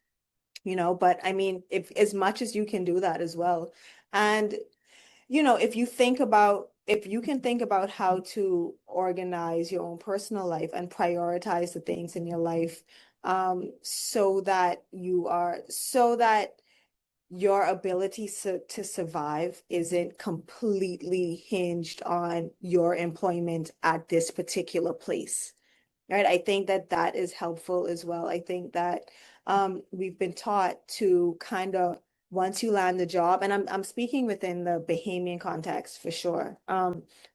but I mean, if as much as you can do that as well. And if you can think about how to organize your own personal life and prioritize the things in your life, so that your ability to survive isn't completely hinged on your employment at this particular place. Right. I think that that is helpful as well. I think that we've been taught to kind of, once you land the job, and I'm speaking within the Bahamian context for sure.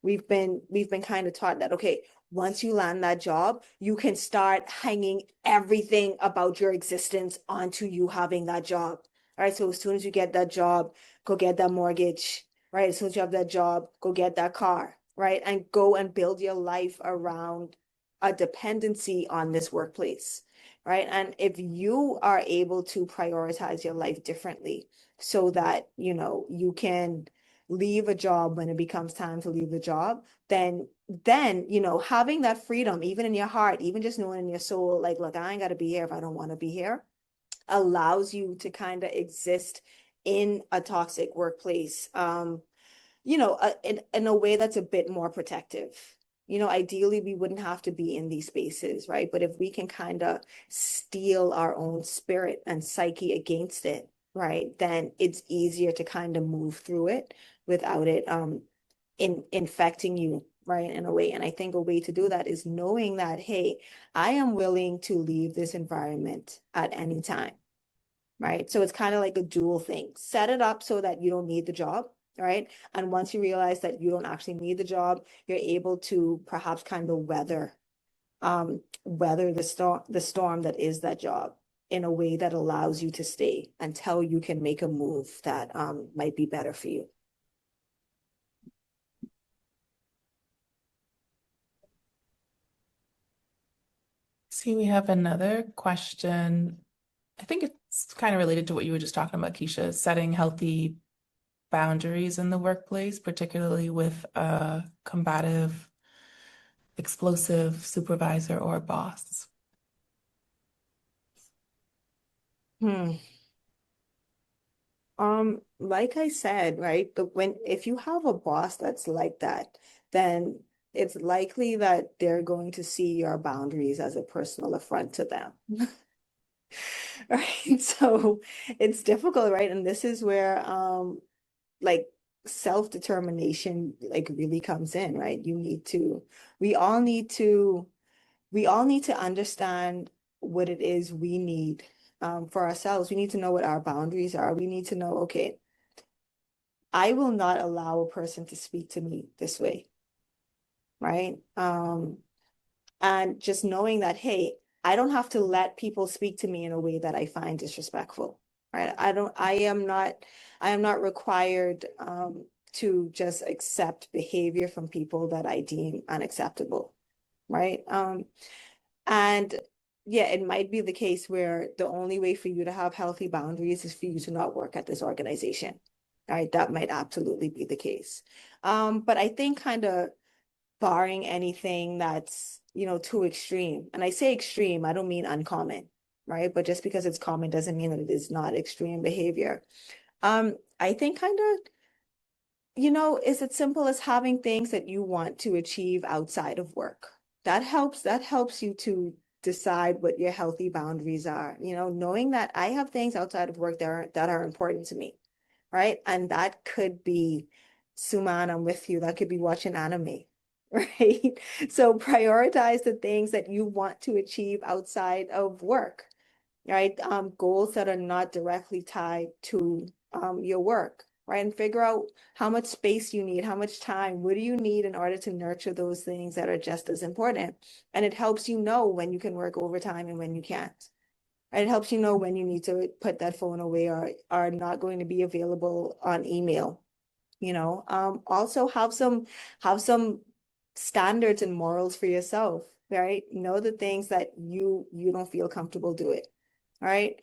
We've been kind of taught that, okay, once you land that job, you can start hanging everything about your existence onto you having that job. All right. So as soon as you get that job, go get that mortgage. Right. As soon as you have that job, go get that car. Right. And go and build your life around a dependency on this workplace, right? And if you are able to prioritize your life differently so that, you can leave a job when it becomes time to leave the job, then, having that freedom, even in your heart, even just knowing in your soul, like, look, I ain't got to be here if I don't want to be here, allows you to kind of exist in a toxic workplace, in a way that's a bit more protective. Ideally, we wouldn't have to be in these spaces, right? But if we can kind of steel our own spirit and psyche against it, right, then it's easier to kind of move through it without it infecting you, right, in a way. And I think a way to do that is knowing that, hey, I am willing to leave this environment at any time, right? So it's kind of like a dual thing. Set it up so that you don't need the job, right? And once you realize that you don't actually need the job, you're able to perhaps kind of weather the storm that is that job in a way that allows you to stay until you can make a move that might be better for you. See, we have another question. I think it's kind of related to what you were just talking about, Keisha, setting healthy boundaries in the workplace, particularly with a combative, explosive supervisor or boss. Hmm. Like I said, right, if you have a boss that's like that, then it's likely that they're going to see your boundaries as a personal affront to them. Right. So it's difficult, right? And this is where like self-determination like really comes in, right? We all need to understand what it is we need for ourselves. We need to know what our boundaries are. We need to know, okay, I will not allow a person to speak to me this way, right? And just knowing that, hey, I don't have to let people speak to me in a way that I find disrespectful, right? I am not required to just accept behavior from people that I deem unacceptable, right? And yeah, it might be the case where the only way for you to have healthy boundaries is for you to not work at this organization. Right? That might absolutely be the case. But I think kind of barring anything that's, too extreme. And I say extreme, I don't mean uncommon, right? But just because it's common doesn't mean that it is not extreme behavior. I think kind of, is it simple as having things that you want to achieve outside of work. That helps you to decide what your healthy boundaries are, knowing that I have things outside of work that are important to me, right? And that could be, Suman, I'm with you. That could be watching anime, right? So prioritize the things that you want to achieve outside of work, right? Goals that are not directly tied to your work, right? And figure out how much space you need, how much time, what do you need in order to nurture those things that are just as important? And it helps you know when you can work overtime and when you can't. Right? It helps you know when you need to put that phone away or are not going to be available on email. Also have some standards and morals for yourself, right? Know the things that you don't feel comfortable doing. All right.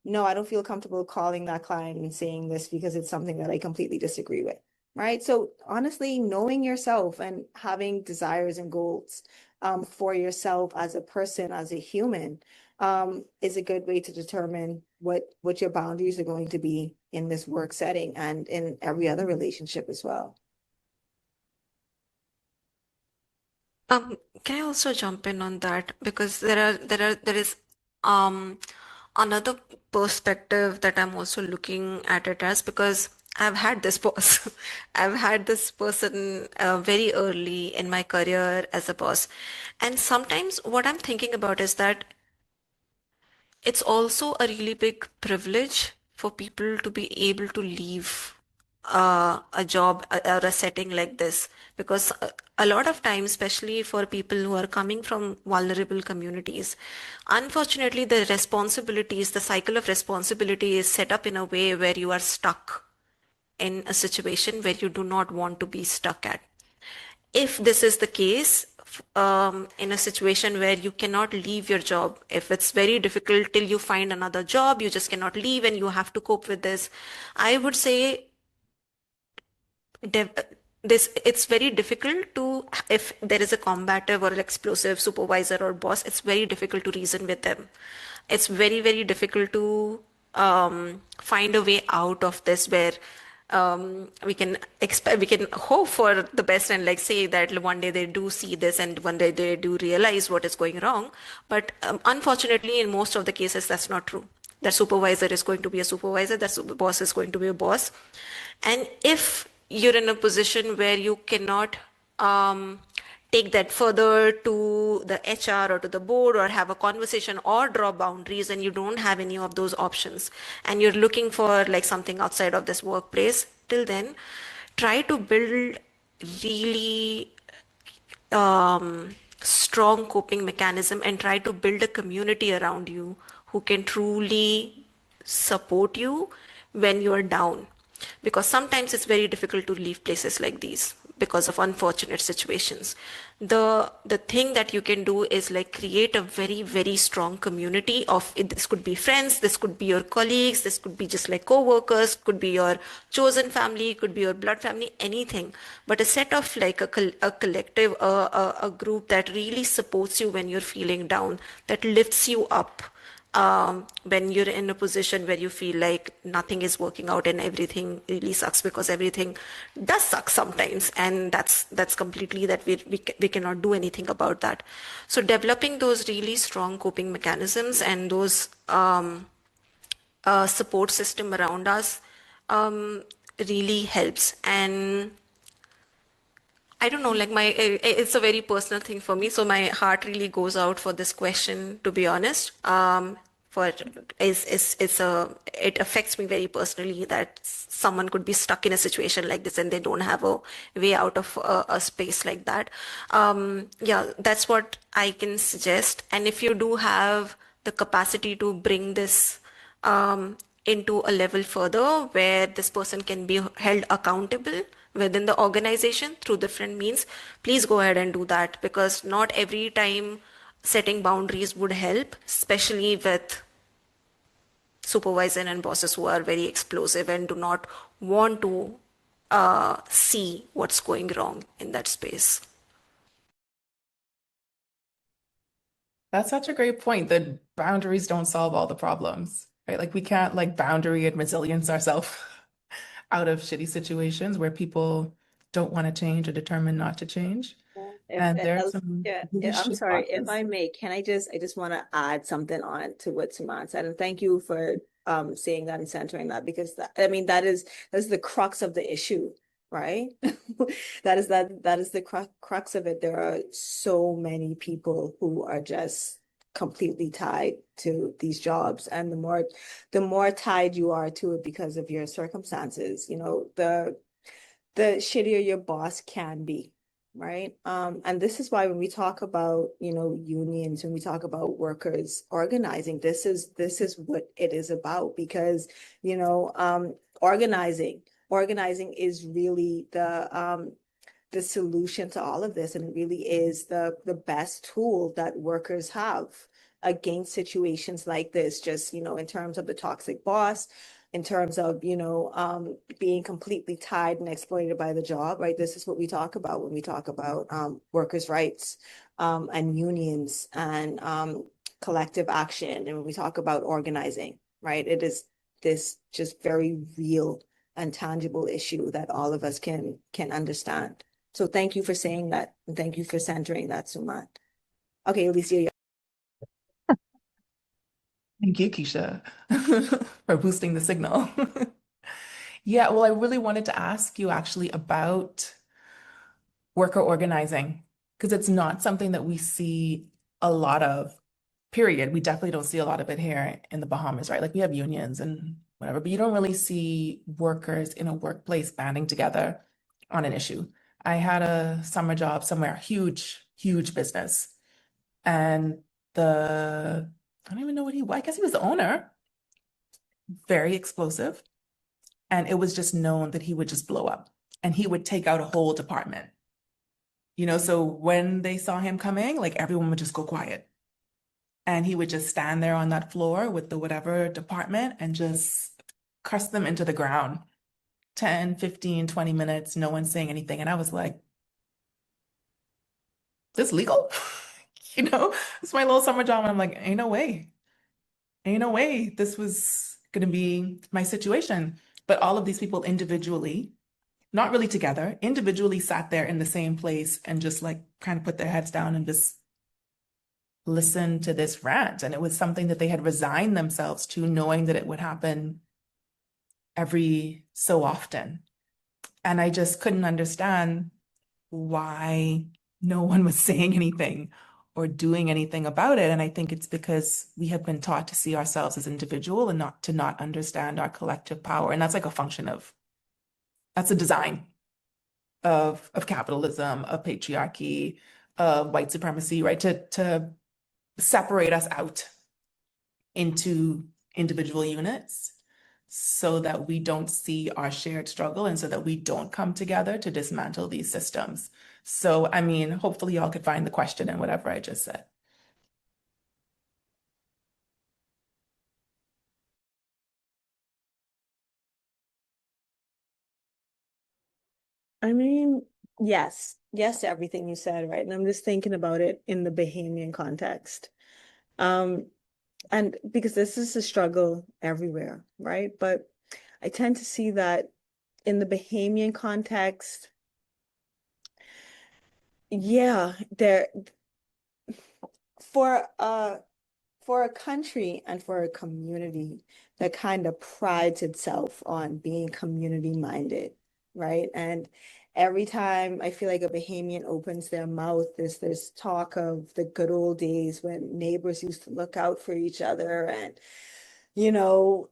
No, I don't feel comfortable calling that client and saying this because it's something that I completely disagree with. Right. So honestly, knowing yourself and having desires and goals for yourself as a person, as a human, is a good way to determine what your boundaries are going to be in this work setting and in every other relationship as well. Um, can I also jump in on that? Because there is um another perspective that I'm also looking at it as, because I've had this boss. I've had this person very early in my career as a boss. And sometimes what I'm thinking about is that it's also a really big privilege for people to be able to leave a job or a setting like this, because a lot of times, especially for people who are coming from vulnerable communities, unfortunately, the cycle of responsibility is set up in a way where you are stuck in a situation where you do not want to be stuck at. If this is the case, in a situation where you cannot leave your job, if it's very difficult till you find another job, you just cannot leave and you have to cope with this, I would say dev- this it's very difficult to, if there is a combative or explosive supervisor or boss, it's very difficult to reason with them. It's very, very difficult to find a way out of this, where we can hope for the best and like say that one day they do see this and one day they do realize what is going wrong. But unfortunately, in most of the cases, that's not true. That supervisor is going to be a supervisor, that boss is going to be a boss. And if you're in a position where you cannot take that further to the HR or to the board or have a conversation or draw boundaries, and you don't have any of those options and you're looking for like something outside of this workplace, till then, try to build really strong coping mechanism and try to build a community around you who can truly support you when you are down, because sometimes it's very difficult to leave places like these because of unfortunate situations. The thing that you can do is like create a very, very strong community of this could be friends, this could be your colleagues, this could be just like co-workers, could be your chosen family, could be your blood family, anything, but a set of like a collective, a group that really supports you when you're feeling down, that lifts you up when you're in a position where you feel like nothing is working out and everything really sucks, because everything does suck sometimes, and that's completely that we cannot do anything about that. So developing those really strong coping mechanisms and those support system around us really helps. And I don't know, like it's a very personal thing for me. So my heart really goes out for this question, to be honest. For it affects me very personally that someone could be stuck in a situation like this and they don't have a way out of a space like that. Yeah, that's what I can suggest. And if you do have the capacity to bring this into a level further where this person can be held accountable within the organization through different means, please go ahead and do that, because not every time setting boundaries would help, especially with supervisors and bosses who are very explosive and do not want to see what's going wrong in that space. That's such a great point that boundaries don't solve all the problems, right? Like we can't like boundary and resilience ourselves out of shitty situations where people don't want to change or determine not to change. And there are some really I'm shit sorry, if bosses. I may, I just want to add something on to what Suman said, and thank you for saying that and centering that, because I mean that is the crux of the issue, right? That is the crux of it. There are so many people who are just completely tied to these jobs, and the more tied you are to it because of your circumstances, the shittier your boss can be, right? And this is why when we talk about, unions, when we talk about workers organizing, this is what it is about, because, organizing is really the solution to all of this, and it really is the best tool that workers have against situations like this, just, in terms of the toxic boss, in terms of, being completely tied and exploited by the job, right? This is what we talk about when we talk about workers' rights, and unions, and collective action. And when we talk about organizing, right? It is this just very real and tangible issue that all of us can understand. So thank you for saying that, and thank you for centering that, Suman. Okay, Alicia. Thank you, Keisha, for boosting the signal. Yeah, well, I really wanted to ask you actually about worker organizing, because it's not something that we see a lot of, period. We definitely don't see a lot of it here in the Bahamas, right? Like we have unions and whatever, but you don't really see workers in a workplace banding together on an issue. I had a summer job somewhere, huge, huge business. And I don't even know I guess he was the owner, very explosive. And it was just known that he would just blow up and he would take out a whole department. So when they saw him coming, like everyone would just go quiet. And he would just stand there on that floor with the whatever department and just cuss them into the ground. 10, 15, 20 minutes, no one's saying anything. And I was like, this legal? It's my little summer job. And I'm like, ain't no way. Ain't no way this was going to be my situation. But all of these people individually, not really together, individually sat there in the same place and just like kind of put their heads down and just listened to this rant. And it was something that they had resigned themselves to, knowing that it would happen every so often. And I just couldn't understand why no one was saying anything or doing anything about it. And I think it's because we have been taught to see ourselves as individual and not understand our collective power. And that's like that's a design of capitalism, of patriarchy, of white supremacy, right? To separate us out into individual units so that we don't see our shared struggle and so that we don't come together to dismantle these systems. So, I mean, hopefully y'all could find the question in whatever I just said. I mean, yes to everything you said, right? And I'm just thinking about it in the Bahamian context. Um, and because this is a struggle everywhere, right? But I tend to see that in the Bahamian context, yeah, there for a country and for a community that kind of prides itself on being community minded, right? And every time I feel like a Bahamian opens their mouth, there's talk of the good old days when neighbors used to look out for each other, and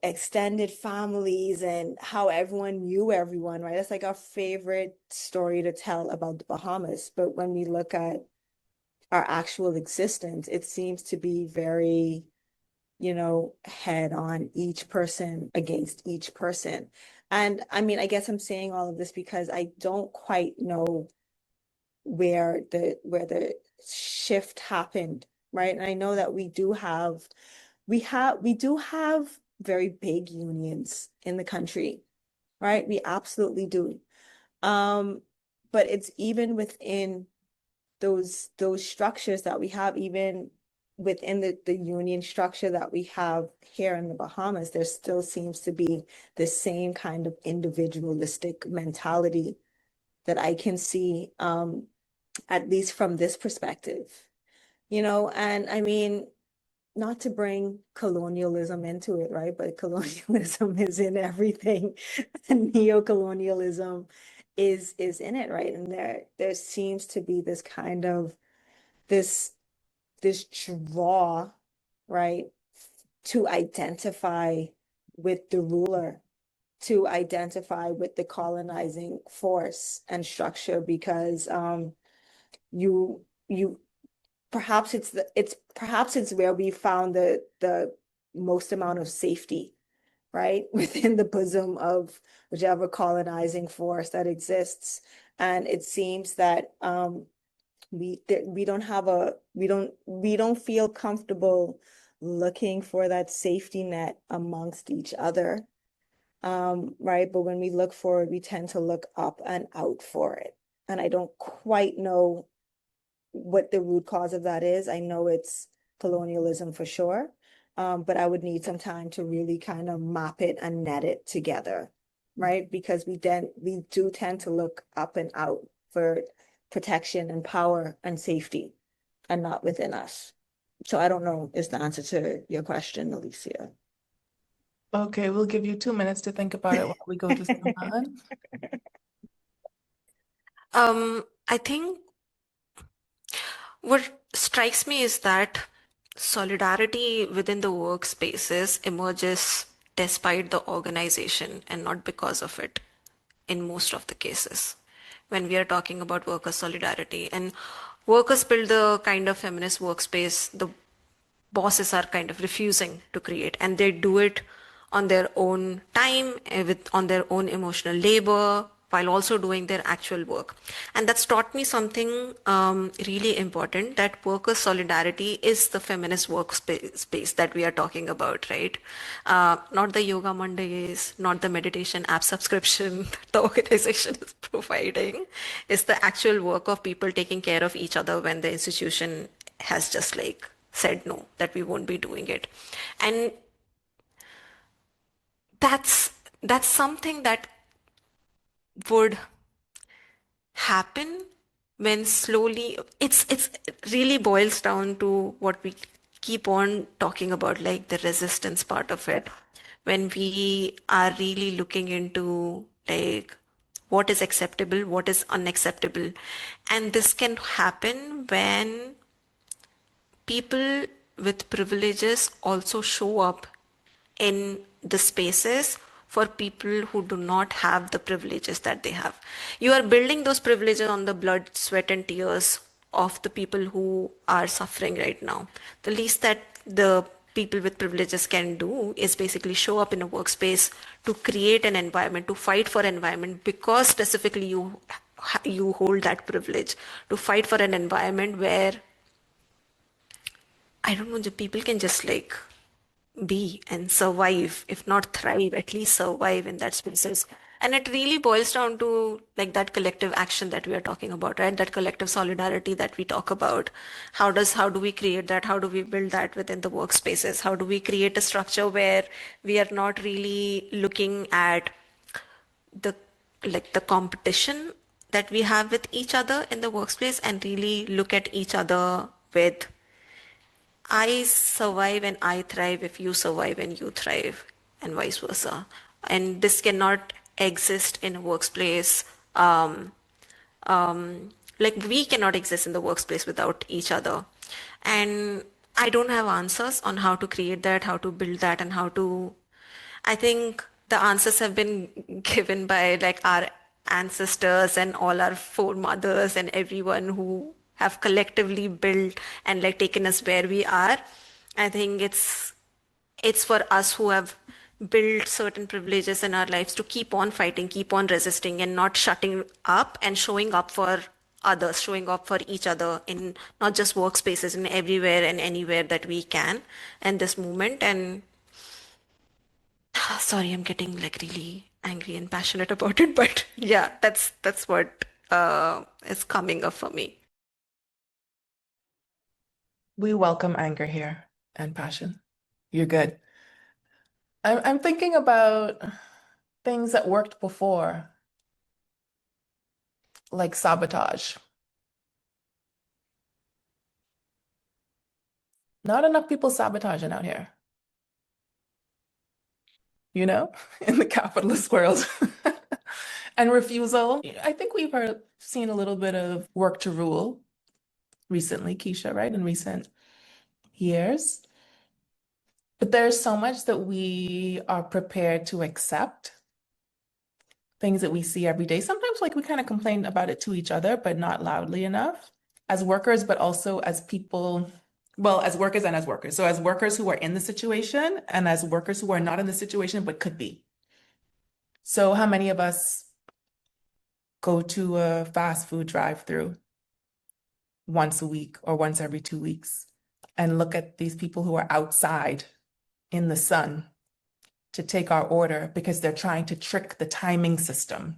extended families, and how everyone knew everyone, right? That's like our favorite story to tell about the Bahamas. But when we look at our actual existence, it seems to be very, head on, each person against each person. And I mean, I guess I'm saying all of this because I don't quite know where the shift happened, right? And I know that we do have very big unions in the country, right? We absolutely do. Um, but it's even within those structures that we have, even within the union structure that we have here in the Bahamas, there still seems to be the same kind of individualistic mentality that I can see, at least from this perspective, and I mean, not to bring colonialism into it, right? But colonialism is in everything, and neocolonialism is in it, right? And there seems to be this kind of this draw, right, to identify with the ruler, to identify with the colonizing force and structure, because you perhaps it's where we found the most amount of safety, right? Within the bosom of whichever colonizing force that exists. And it seems that we don't feel comfortable looking for that safety net amongst each other. Right? But when we look for it, we tend to look up and out for it. And I don't quite know what the root cause of that is. I know it's colonialism for sure. But I would need some time to really kind of map it and net it together, right? Because we do tend to look up and out for protection and power and safety, and not within us. So I don't know is the answer to your question, Alicia. Okay, we'll give you 2 minutes to think about it while we go to Suman. I think what strikes me is that solidarity within the workspaces emerges despite the organization and not because of it in most of the cases when we are talking about worker solidarity. And workers build the kind of feminist workspace the bosses are kind of refusing to create, and they do it on their own time, on their own emotional labor, while also doing their actual work. And that's taught me something really important, that worker solidarity is the feminist workspace that we are talking about, right? Not the yoga Mondays, not the meditation app subscription that the organization is providing. It's the actual work of people taking care of each other when the institution has just like said no, that we won't be doing it. And that's something that would happen when slowly it really boils down to what we keep on talking about, like the resistance part of it. When we are really looking into like what is acceptable, what is unacceptable. And this can happen when people with privileges also show up in the spaces for people who do not have the privileges that they have. You are building those privileges on the blood, sweat, and tears of the people who are suffering right now. The least that the people with privileges can do is basically show up in a workspace to create an environment, to fight for environment, because specifically you hold that privilege, to fight for an environment where, I don't know, the people can just like be and survive, if not thrive, at least survive in that spaces. And it really boils down to like that collective action that we are talking about, right? That collective solidarity that we talk about. How do we create that? How do we build that within the workspaces? How do we create a structure where we are not really looking at the the competition that we have with each other in the workplace, and really look at each other with, I survive and I thrive if you survive and you thrive, and vice versa. And this cannot exist in a workplace. Like we cannot exist in the workplace without each other. And I don't have answers on how to create that, how to build that, and how to. I think the answers have been given by like our ancestors and all our foremothers and everyone who have collectively built and like taken us where we are. I think it's for us who have built certain privileges in our lives to keep on fighting, keep on resisting, and not shutting up, and showing up for others, showing up for each other in not just workspaces, in everywhere and anywhere that we can in this movement. And sorry, I'm getting like really angry and passionate about it, but yeah, that's what is coming up for me. We welcome anger here and passion. You're good. I'm thinking about things that worked before, like sabotage. Not enough people sabotaging out here, you know, in the capitalist world. And refusal. I think we've seen a little bit of work to rule recently, Keisha, right? In recent years. But there's so much that we are prepared to accept, things that we see every day. Sometimes like we kind of complain about it to each other, but not loudly enough. as workers, but also as people, well, as workers and as workers. So as workers who are in the situation and as workers who are not in the situation, but could be. So how many of us go to a fast food drive-through once a week or once every 2 weeks and look at these people who are outside in the sun to take our order because they're trying to trick the timing system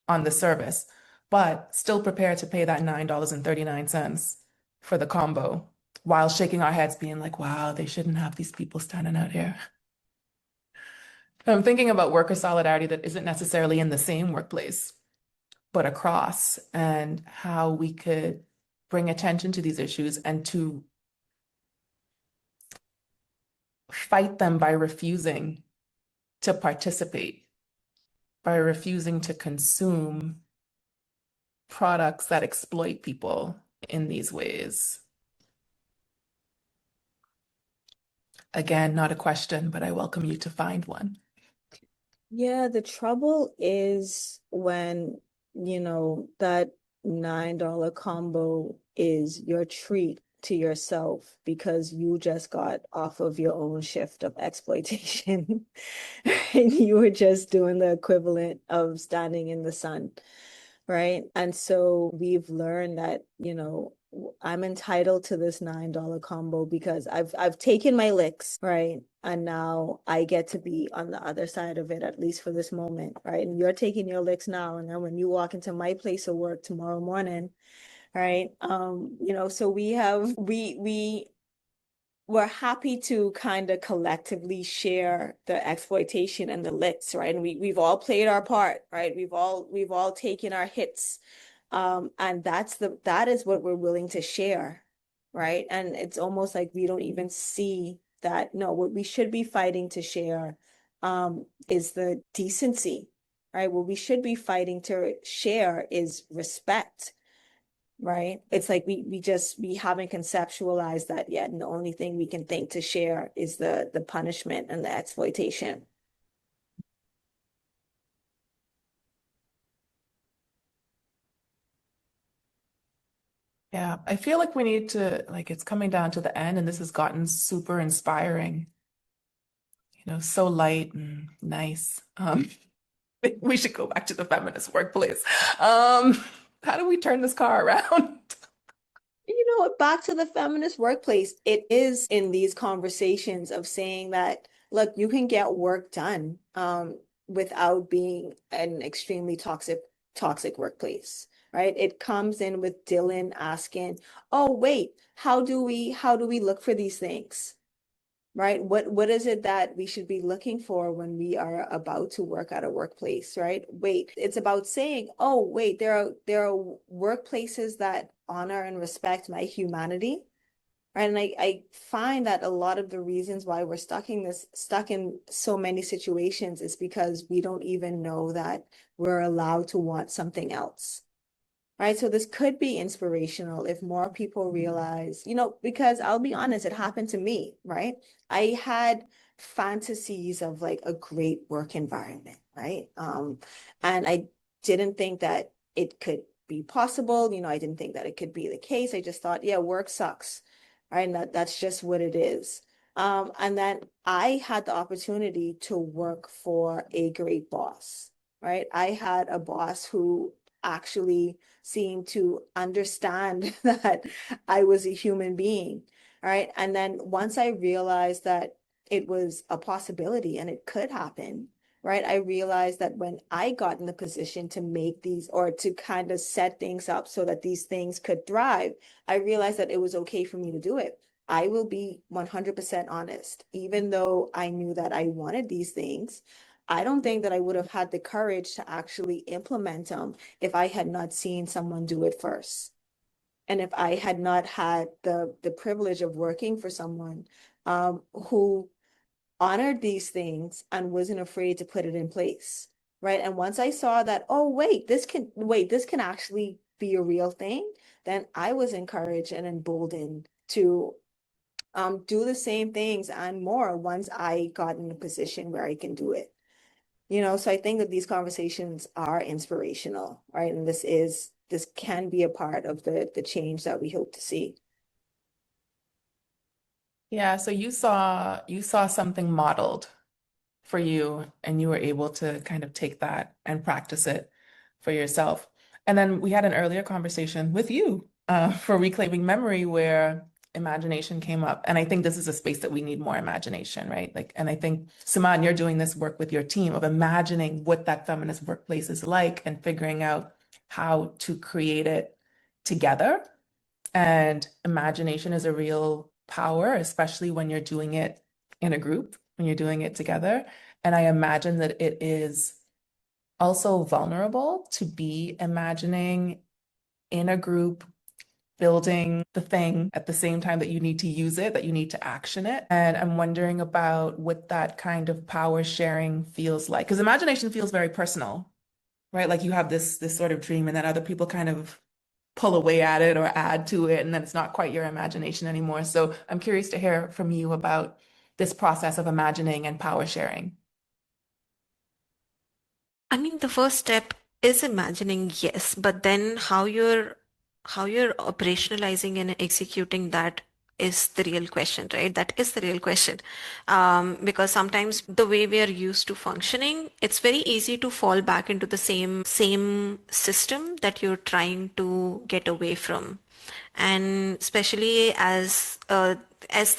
on the service, but still prepared to pay that $9.39 for the combo while shaking our heads being like, wow, they shouldn't have these people standing out here. I'm thinking about worker solidarity that isn't necessarily in the same workplace, but across, and how we could bring attention to these issues and to fight them by refusing to participate, by refusing to consume products that exploit people in these ways. Again, not a question, but I welcome you to find one. Yeah, the trouble is when, that $9 combo is your treat to yourself because you just got off of your own shift of exploitation and you were just doing the equivalent of standing in the sun, right? And so we've learned that, I'm entitled to this $9 combo because I've taken my licks, right? And now I get to be on the other side of it, at least for this moment, right? And you're taking your licks now, and then when you walk into my place of work tomorrow morning, right? So we're happy to kind of collectively share the exploitation and the licks, right? And we've all played our part, right? We've all taken our hits. And that is what we're willing to share, right? And it's almost like we don't even see that. No, what we should be fighting to share is the decency, right? What we should be fighting to share is respect, right? It's like we haven't conceptualized that yet, and the only thing we can think to share is the punishment and the exploitation. Yeah, I feel like we need to, like, it's coming down to the end, and this has gotten super inspiring, so light and nice. We should go back to the feminist workplace. How do we turn this car around? You know what? Back to the feminist workplace. It is in these conversations of saying that, look, you can get work done without being an extremely toxic workplace, right? It comes in with Dylan asking, "Oh, wait, how do we look for these things?" Right? What is it that we should be looking for when we are about to work at a workplace, right? Wait, it's about saying, oh, wait, there are workplaces that honor and respect my humanity. Right? And I find that a lot of the reasons why we're stuck in so many situations is because we don't even know that we're allowed to want something else. Right. So this could be inspirational if more people realize, because I'll be honest, it happened to me, right? I had fantasies of like a great work environment, right? And I didn't think that it could be possible. I didn't think that it could be the case. I just thought, yeah, work sucks, right? And that's just what it is. And then I had the opportunity to work for a great boss, right? I had a boss who actually seemed to understand that I was a human being, right? And then once I realized that it was a possibility and it could happen, right? I realized that when I got in the position to make these or to kind of set things up so that these things could thrive, I realized that it was okay for me to do it. I will be 100% honest. Even though I knew that I wanted these things, I don't think that I would have had the courage to actually implement them if I had not seen someone do it first. And if I had not had the privilege of working for someone who honored these things and wasn't afraid to put it in place, right? And once I saw that, oh, this can actually be a real thing, then I was encouraged and emboldened to do the same things and more once I got in a position where I can do it. So I think that these conversations are inspirational, right? And this is this can be a part of the change that we hope to see. Yeah, so you saw something modeled for you and you were able to kind of take that and practice it for yourself. And then we had an earlier conversation with you for reclaiming memory where imagination came up. And I think this is a space that we need more imagination, right? Like, and I think, Suman, you're doing this work with your team of imagining what that feminist workplace is like and figuring out how to create it together. And imagination is a real power, especially when you're doing it in a group, when you're doing it together. And I imagine that it is also vulnerable to be imagining in a group, building the thing at the same time that you need to use it, that you need to action it. And I'm wondering about what that kind of power sharing feels like. Because imagination feels very personal, right? Like you have this sort of dream, and then other people kind of pull away at it or add to it, and then it's not quite your imagination anymore. So I'm curious to hear from you about this process of imagining and power sharing. I mean, the first step is imagining, yes, but then how you're operationalizing and executing that is the real question, right? That is the real question. Because sometimes the way we are used to functioning, it's very easy to fall back into the same system that you're trying to get away from. And especially as the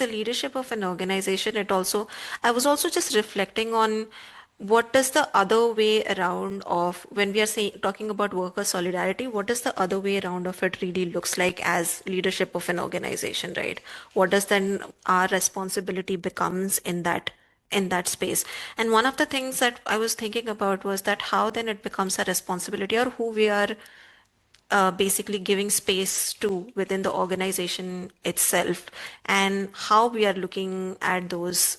leadership of an organization, I was also just reflecting on what does the other way around of when we are talking about worker solidarity, what does the other way around of it really looks like as leadership of an organization, right? What does then our responsibility becomes in that space? And one of the things that I was thinking about was that how then it becomes a responsibility, or who we are basically giving space to within the organization itself, and how we are looking at those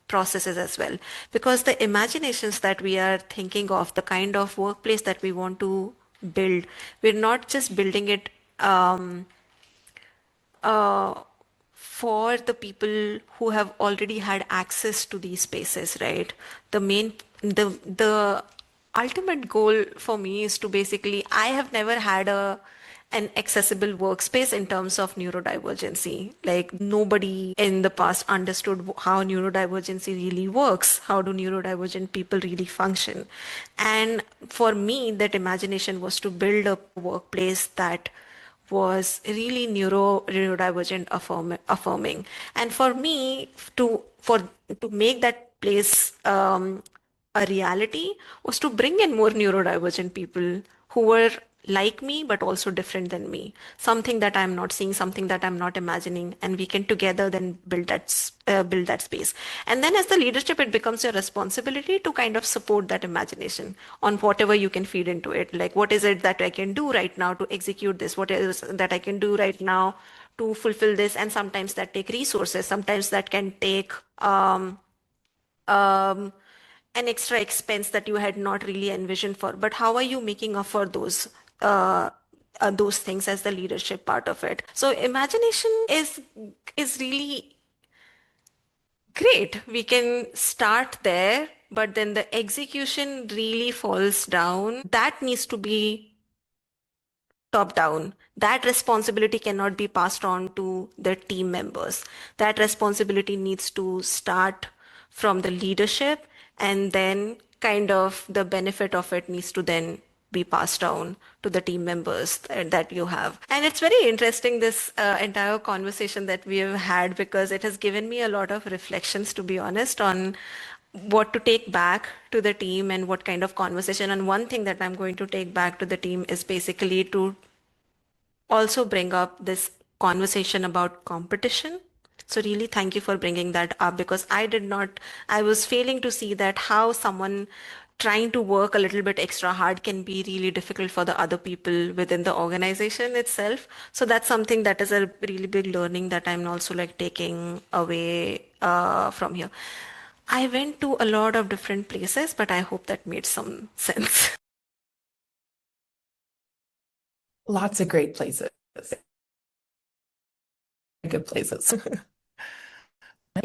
processes as well. Because the imaginations that we are thinking of, the kind of workplace that we want to build, we're not just building it uh, for the people who have already had access to these spaces, right? The ultimate goal for me is to basically, I have never had an accessible workspace in terms of neurodivergency. Like nobody in the past understood how neurodivergency really works. How do neurodivergent people really function? And for me, that imagination was to build a workplace that was really neurodivergent affirming. And for me, to make that place a reality was to bring in more neurodivergent people who were like me but also different than me, something that I'm not seeing, something that I'm not imagining, and we can together then build that space. And then as the leadership, it becomes your responsibility to kind of support that imagination on whatever you can feed into it. Like, what is it that I can do right now to execute this? What is that I can do right now to fulfill this? And sometimes that take resources, sometimes that can take um, an extra expense that you had not really envisioned for. But how are you making up for those things as the leadership part of it? So imagination is really great. We can start there, but then the execution really falls down. That needs to be top down. That responsibility cannot be passed on to the team members. That responsibility needs to start from the leadership, and then kind of the benefit of it needs to then be passed down to the team members that you have. And it's very interesting, this entire conversation that we have had, because it has given me a lot of reflections, to be honest, on what to take back to the team and what kind of conversation. And one thing that I'm going to take back to the team is basically to also bring up this conversation about competition. So really thank you for bringing that up, because I was failing to see that how someone trying to work a little bit extra hard can be really difficult for the other people within the organization itself. So that's something that is a really big learning that I'm also like taking away from here. I went to a lot of different places, but I hope that made some sense. Lots of great places, good places.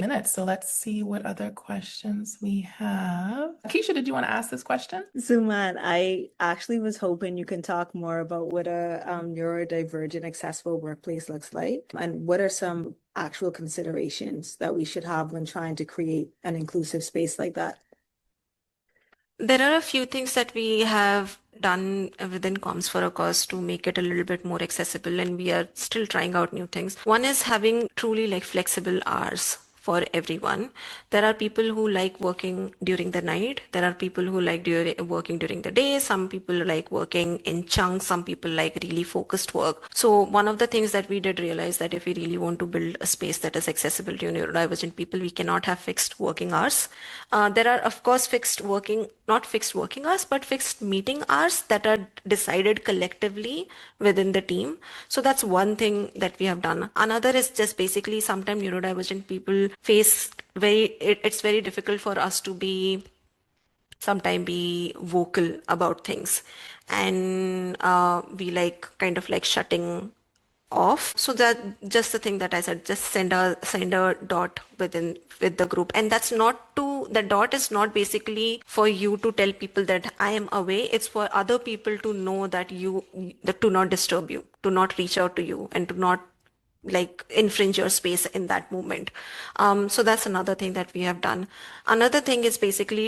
minutes. So let's see what other questions we have. Keisha, did you want to ask this question? Suman, I actually was hoping you can talk more about what a neurodivergent accessible workplace looks like, and what are some actual considerations that we should have when trying to create an inclusive space like that. There are a few things that we have done within Comms for a Cause to make it a little bit more accessible, and we are still trying out new things. One is having truly like flexible hours for everyone. There are people who like working during the night. There are people who like working during the day. Some people like working in chunks. Some people like really focused work. So one of the things that we did realize that if we really want to build a space that is accessible to neurodivergent people, we cannot have fixed working hours. There are, of course, not fixed working hours, but fixed meeting hours that are decided collectively within the team. So that's one thing that we have done. Another is just basically sometimes neurodivergent people it's very difficult for us to sometimes be vocal about things. And we like kind of like shutting off. So that just the thing that I said, just send a dot with the group. And the dot is not basically for you to tell people that I am away. It's for other people to know that to not disturb you, to not reach out to you, and to not like infringe your space in that moment. So that's another thing that we have done. Another thing is basically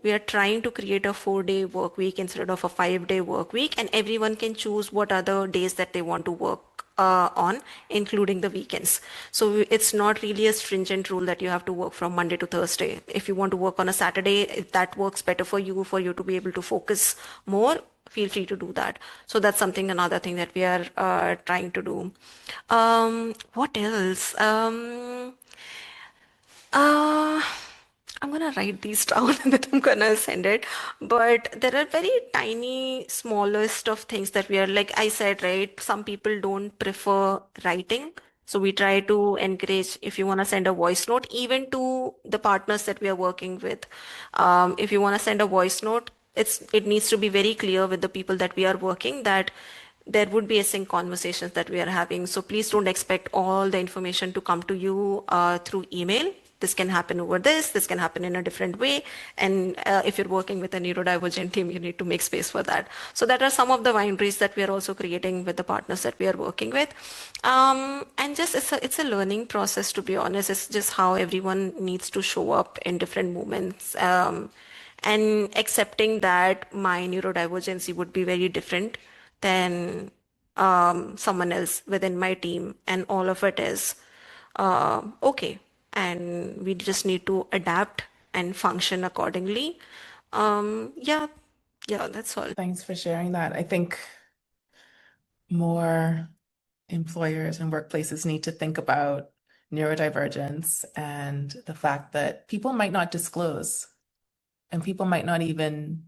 we are trying to create a 4-day work week instead of a 5-day work week, and everyone can choose what other days that they want to work on, including the weekends. So it's not really a stringent rule that you have to work from Monday to Thursday. If you want to work on a Saturday, if that works better for you to be able to focus more, feel free to do that. So that's another thing that we are trying to do. What else? Uh, I'm gonna write these down and then I'm gonna send it. But there are very tiny, smallest of things that we are, like I said, right? Some people don't prefer writing. So we try to encourage, if you want to send a voice note, even to the partners that we are working with. If you want to send a voice note, it needs to be very clear with the people that we are working that there would be async conversations that we are having. So please don't expect all the information to come to you through email. This can happen over this can happen in a different way. And if you're working with a neurodivergent team, you need to make space for that. So that are some of the boundaries that we are also creating with the partners that we are working with. And just it's a learning process, to be honest. It's just how everyone needs to show up in different moments. And accepting that my neurodivergency would be very different than someone else within my team, and all of it is okay. And we just need to adapt and function accordingly. Yeah, that's all. Thanks for sharing that. I think more employers and workplaces need to think about neurodivergence and the fact that people might not disclose and people might not even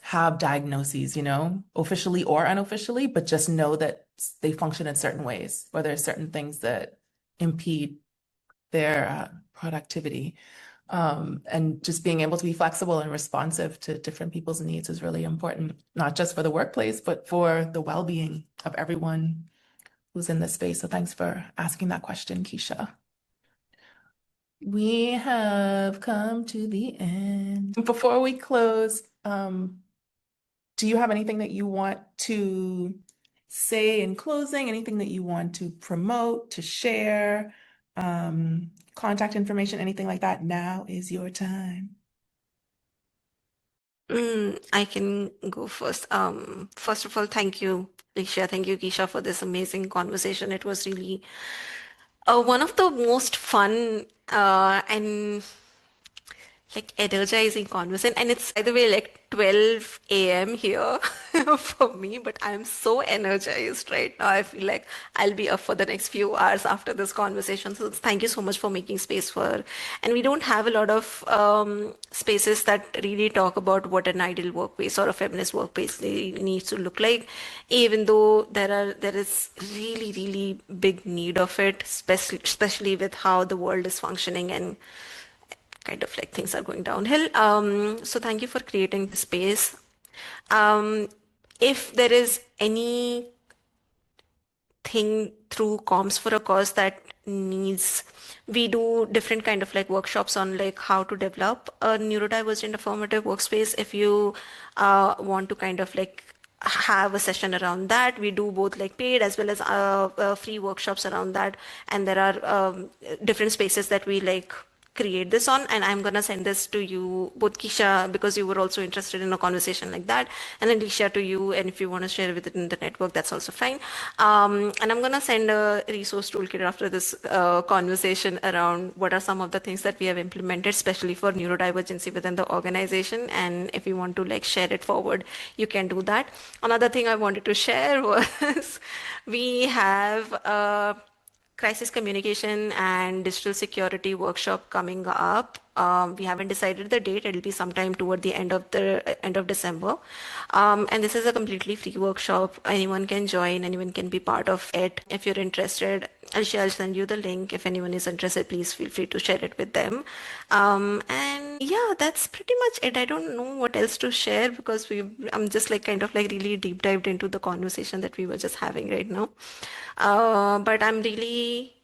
have diagnoses, officially or unofficially, but just know that they function in certain ways, or there are certain things that impede their productivity. And just being able to be flexible and responsive to different people's needs is really important, not just for the workplace, but for the well-being of everyone who's in this space. So thanks for asking that question, Keisha. We have come to the end. Before we close, do you have anything that you want to say in closing? Anything that you want to promote, to share? Contact information, anything like that? Now is your time. I can go first. First of all, thank you, Keisha. Thank you, Keisha, for this amazing conversation. It was really one of the most fun and like energizing conversation. And it's, by the way, like 12 a.m. here for me, but I'm so energized right now. I feel like I'll be up for the next few hours after this conversation. So thank you so much for making space and we don't have a lot of spaces that really talk about what an ideal workplace or a feminist workplace needs to look like, even though there is really, really big need of it, especially with how the world is functioning and kind of like things are going downhill. So thank you for creating the space. If there is anything through Comms for a Cause that needs. We do different kind of like workshops on like how to develop a neurodivergent affirmative workspace. If you want to kind of like have a session around that, we do both like paid as well as free workshops around that. And there are different spaces that we like create this on, and I'm gonna send this to you, both Keisha, because you were also interested in a conversation like that, and then Alicia to you, and if you want to share with it in the network, that's also fine. And I'm gonna send a resource toolkit after this conversation around what are some of the things that we have implemented, especially for neurodivergency within the organization. And if you want to like share it forward, you can do that. Another thing I wanted to share was we have crisis communication and digital security workshop coming up. We haven't decided the date. It'll be sometime toward the end of December. And this is a completely free workshop. Anyone can join, anyone can be part of it. If you're interested, I'll send you the link. If anyone is interested, please feel free to share it with them. And yeah, that's pretty much it. I don't know what else to share because I'm just like kind of like really deep dived into the conversation that we were just having right now. But I'm really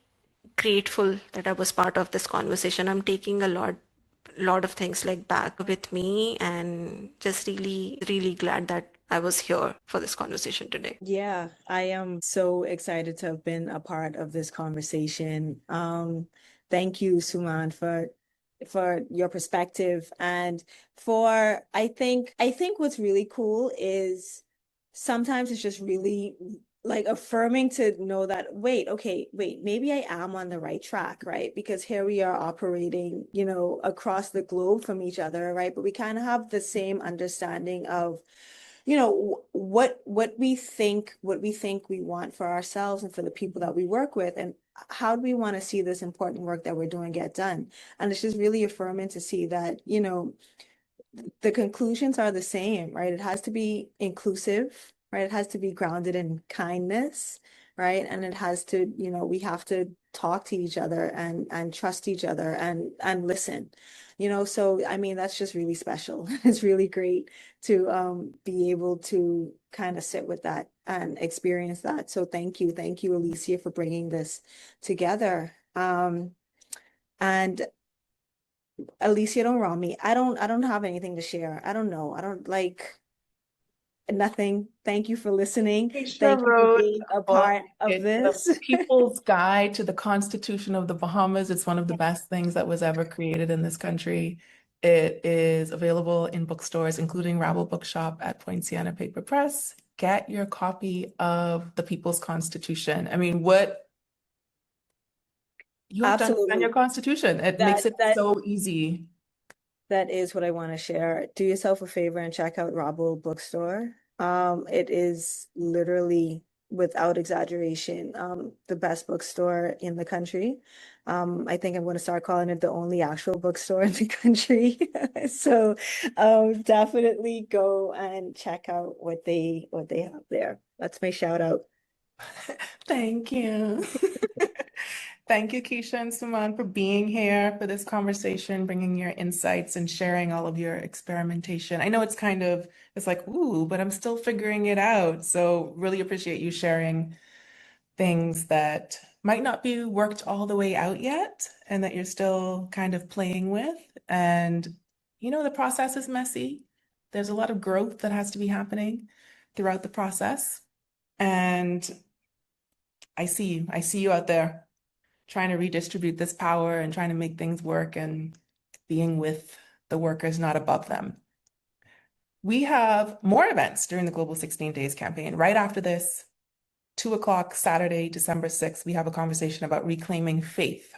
grateful that I was part of this conversation. I'm taking a lot of things like back with me, and just really, really glad that I was here for this conversation today. Yeah, I am so excited to have been a part of this conversation. Thank you, Suman, for your perspective and for I think what's really cool is sometimes it's just really like affirming to know that wait, maybe I am on the right track, right? Because here we are operating, across the globe from each other, right? But we kind of have the same understanding of what we think we want for ourselves and for the people that we work with, and how do we want to see this important work that we're doing get done. And it's just really affirming to see that the conclusions are the same, right? It has to be inclusive, right? It has to be grounded in kindness, right? And it has to, we have to talk to each other and trust each other and listen. So I mean, that's just really special. It's really great to be able to kind of sit with that and experience that. So thank you, Alicia, for bringing this together. And Alicia, don't wrong me. I don't have anything to share. I don't know. I don't like nothing. Thank you for listening. Keisha Thank you for wrote being a a book. part of It's The this. People's Guide to the Constitution of the Bahamas. It's one of the best things that was ever created in this country. It is available in bookstores, including Rabble Bookshop at Poinciana Paper Press. Get your copy of The People's Constitution. I mean, what you have to understand your Absolutely. Constitution. It makes That it that so easy. that is what I want to share. Do yourself a favor and check out Robble Bookstore. It is literally, without exaggeration, the best bookstore in the country. I think I'm going to start calling it the only actual bookstore in the country. So, definitely go and check out what they have there. That's my shout out. Thank you. Thank you, Keisha and Suman, for being here for this conversation, bringing your insights and sharing all of your experimentation. I know it's like, ooh, but I'm still figuring it out. So really appreciate you sharing things that might not be worked all the way out yet and that you're still kind of playing with. And, the process is messy. There's a lot of growth that has to be happening throughout the process. And I see you out there trying to redistribute this power and trying to make things work and being with the workers, not above them. We have more events during the Global 16 Days campaign. Right after this, 2 o'clock Saturday, December 6th, we have a conversation about reclaiming faith.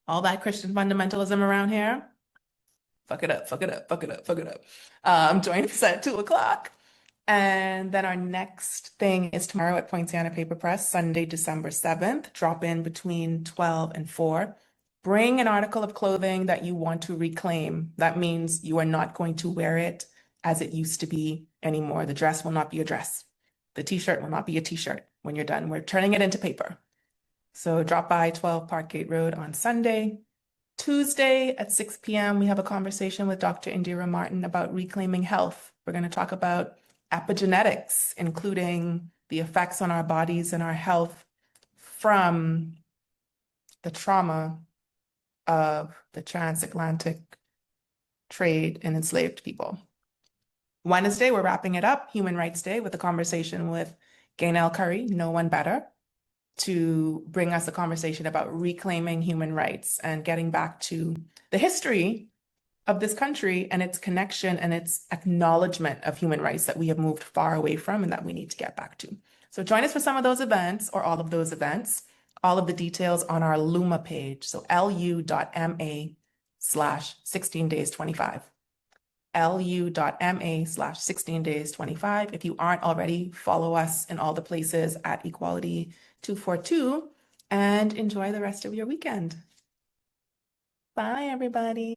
All that Christian fundamentalism around here, fuck it up, fuck it up, fuck it up, fuck it up. Join us at 2 o'clock. And then our next thing is tomorrow at Poinciana Paper Press, Sunday, December 7th. Drop in between 12 and 4. Bring an article of clothing that you want to reclaim. That means you are not going to wear it as it used to be anymore. The dress will not be a dress. The t-shirt will not be a t-shirt when you're done. We're turning it into paper. So drop by 12 Parkgate Road on Sunday. Tuesday at 6 p.m., we have a conversation with Dr. Indira Martin about reclaiming health. We're going to talk about epigenetics, including the effects on our bodies and our health from the trauma of the transatlantic trade in enslaved people. Wednesday, we're wrapping it up, Human Rights Day, with a conversation with Gaynell Curry, no one better, to bring us a conversation about reclaiming human rights and getting back to the history of this country and its connection and its acknowledgement of human rights that we have moved far away from and that we need to get back to. So join us for some of those events or all of those events. All of the details on our Luma page. So lu.ma/16days25. lu.ma/16days25. If you aren't already, follow us in all the places at Equality 242 and enjoy the rest of your weekend. Bye, everybody.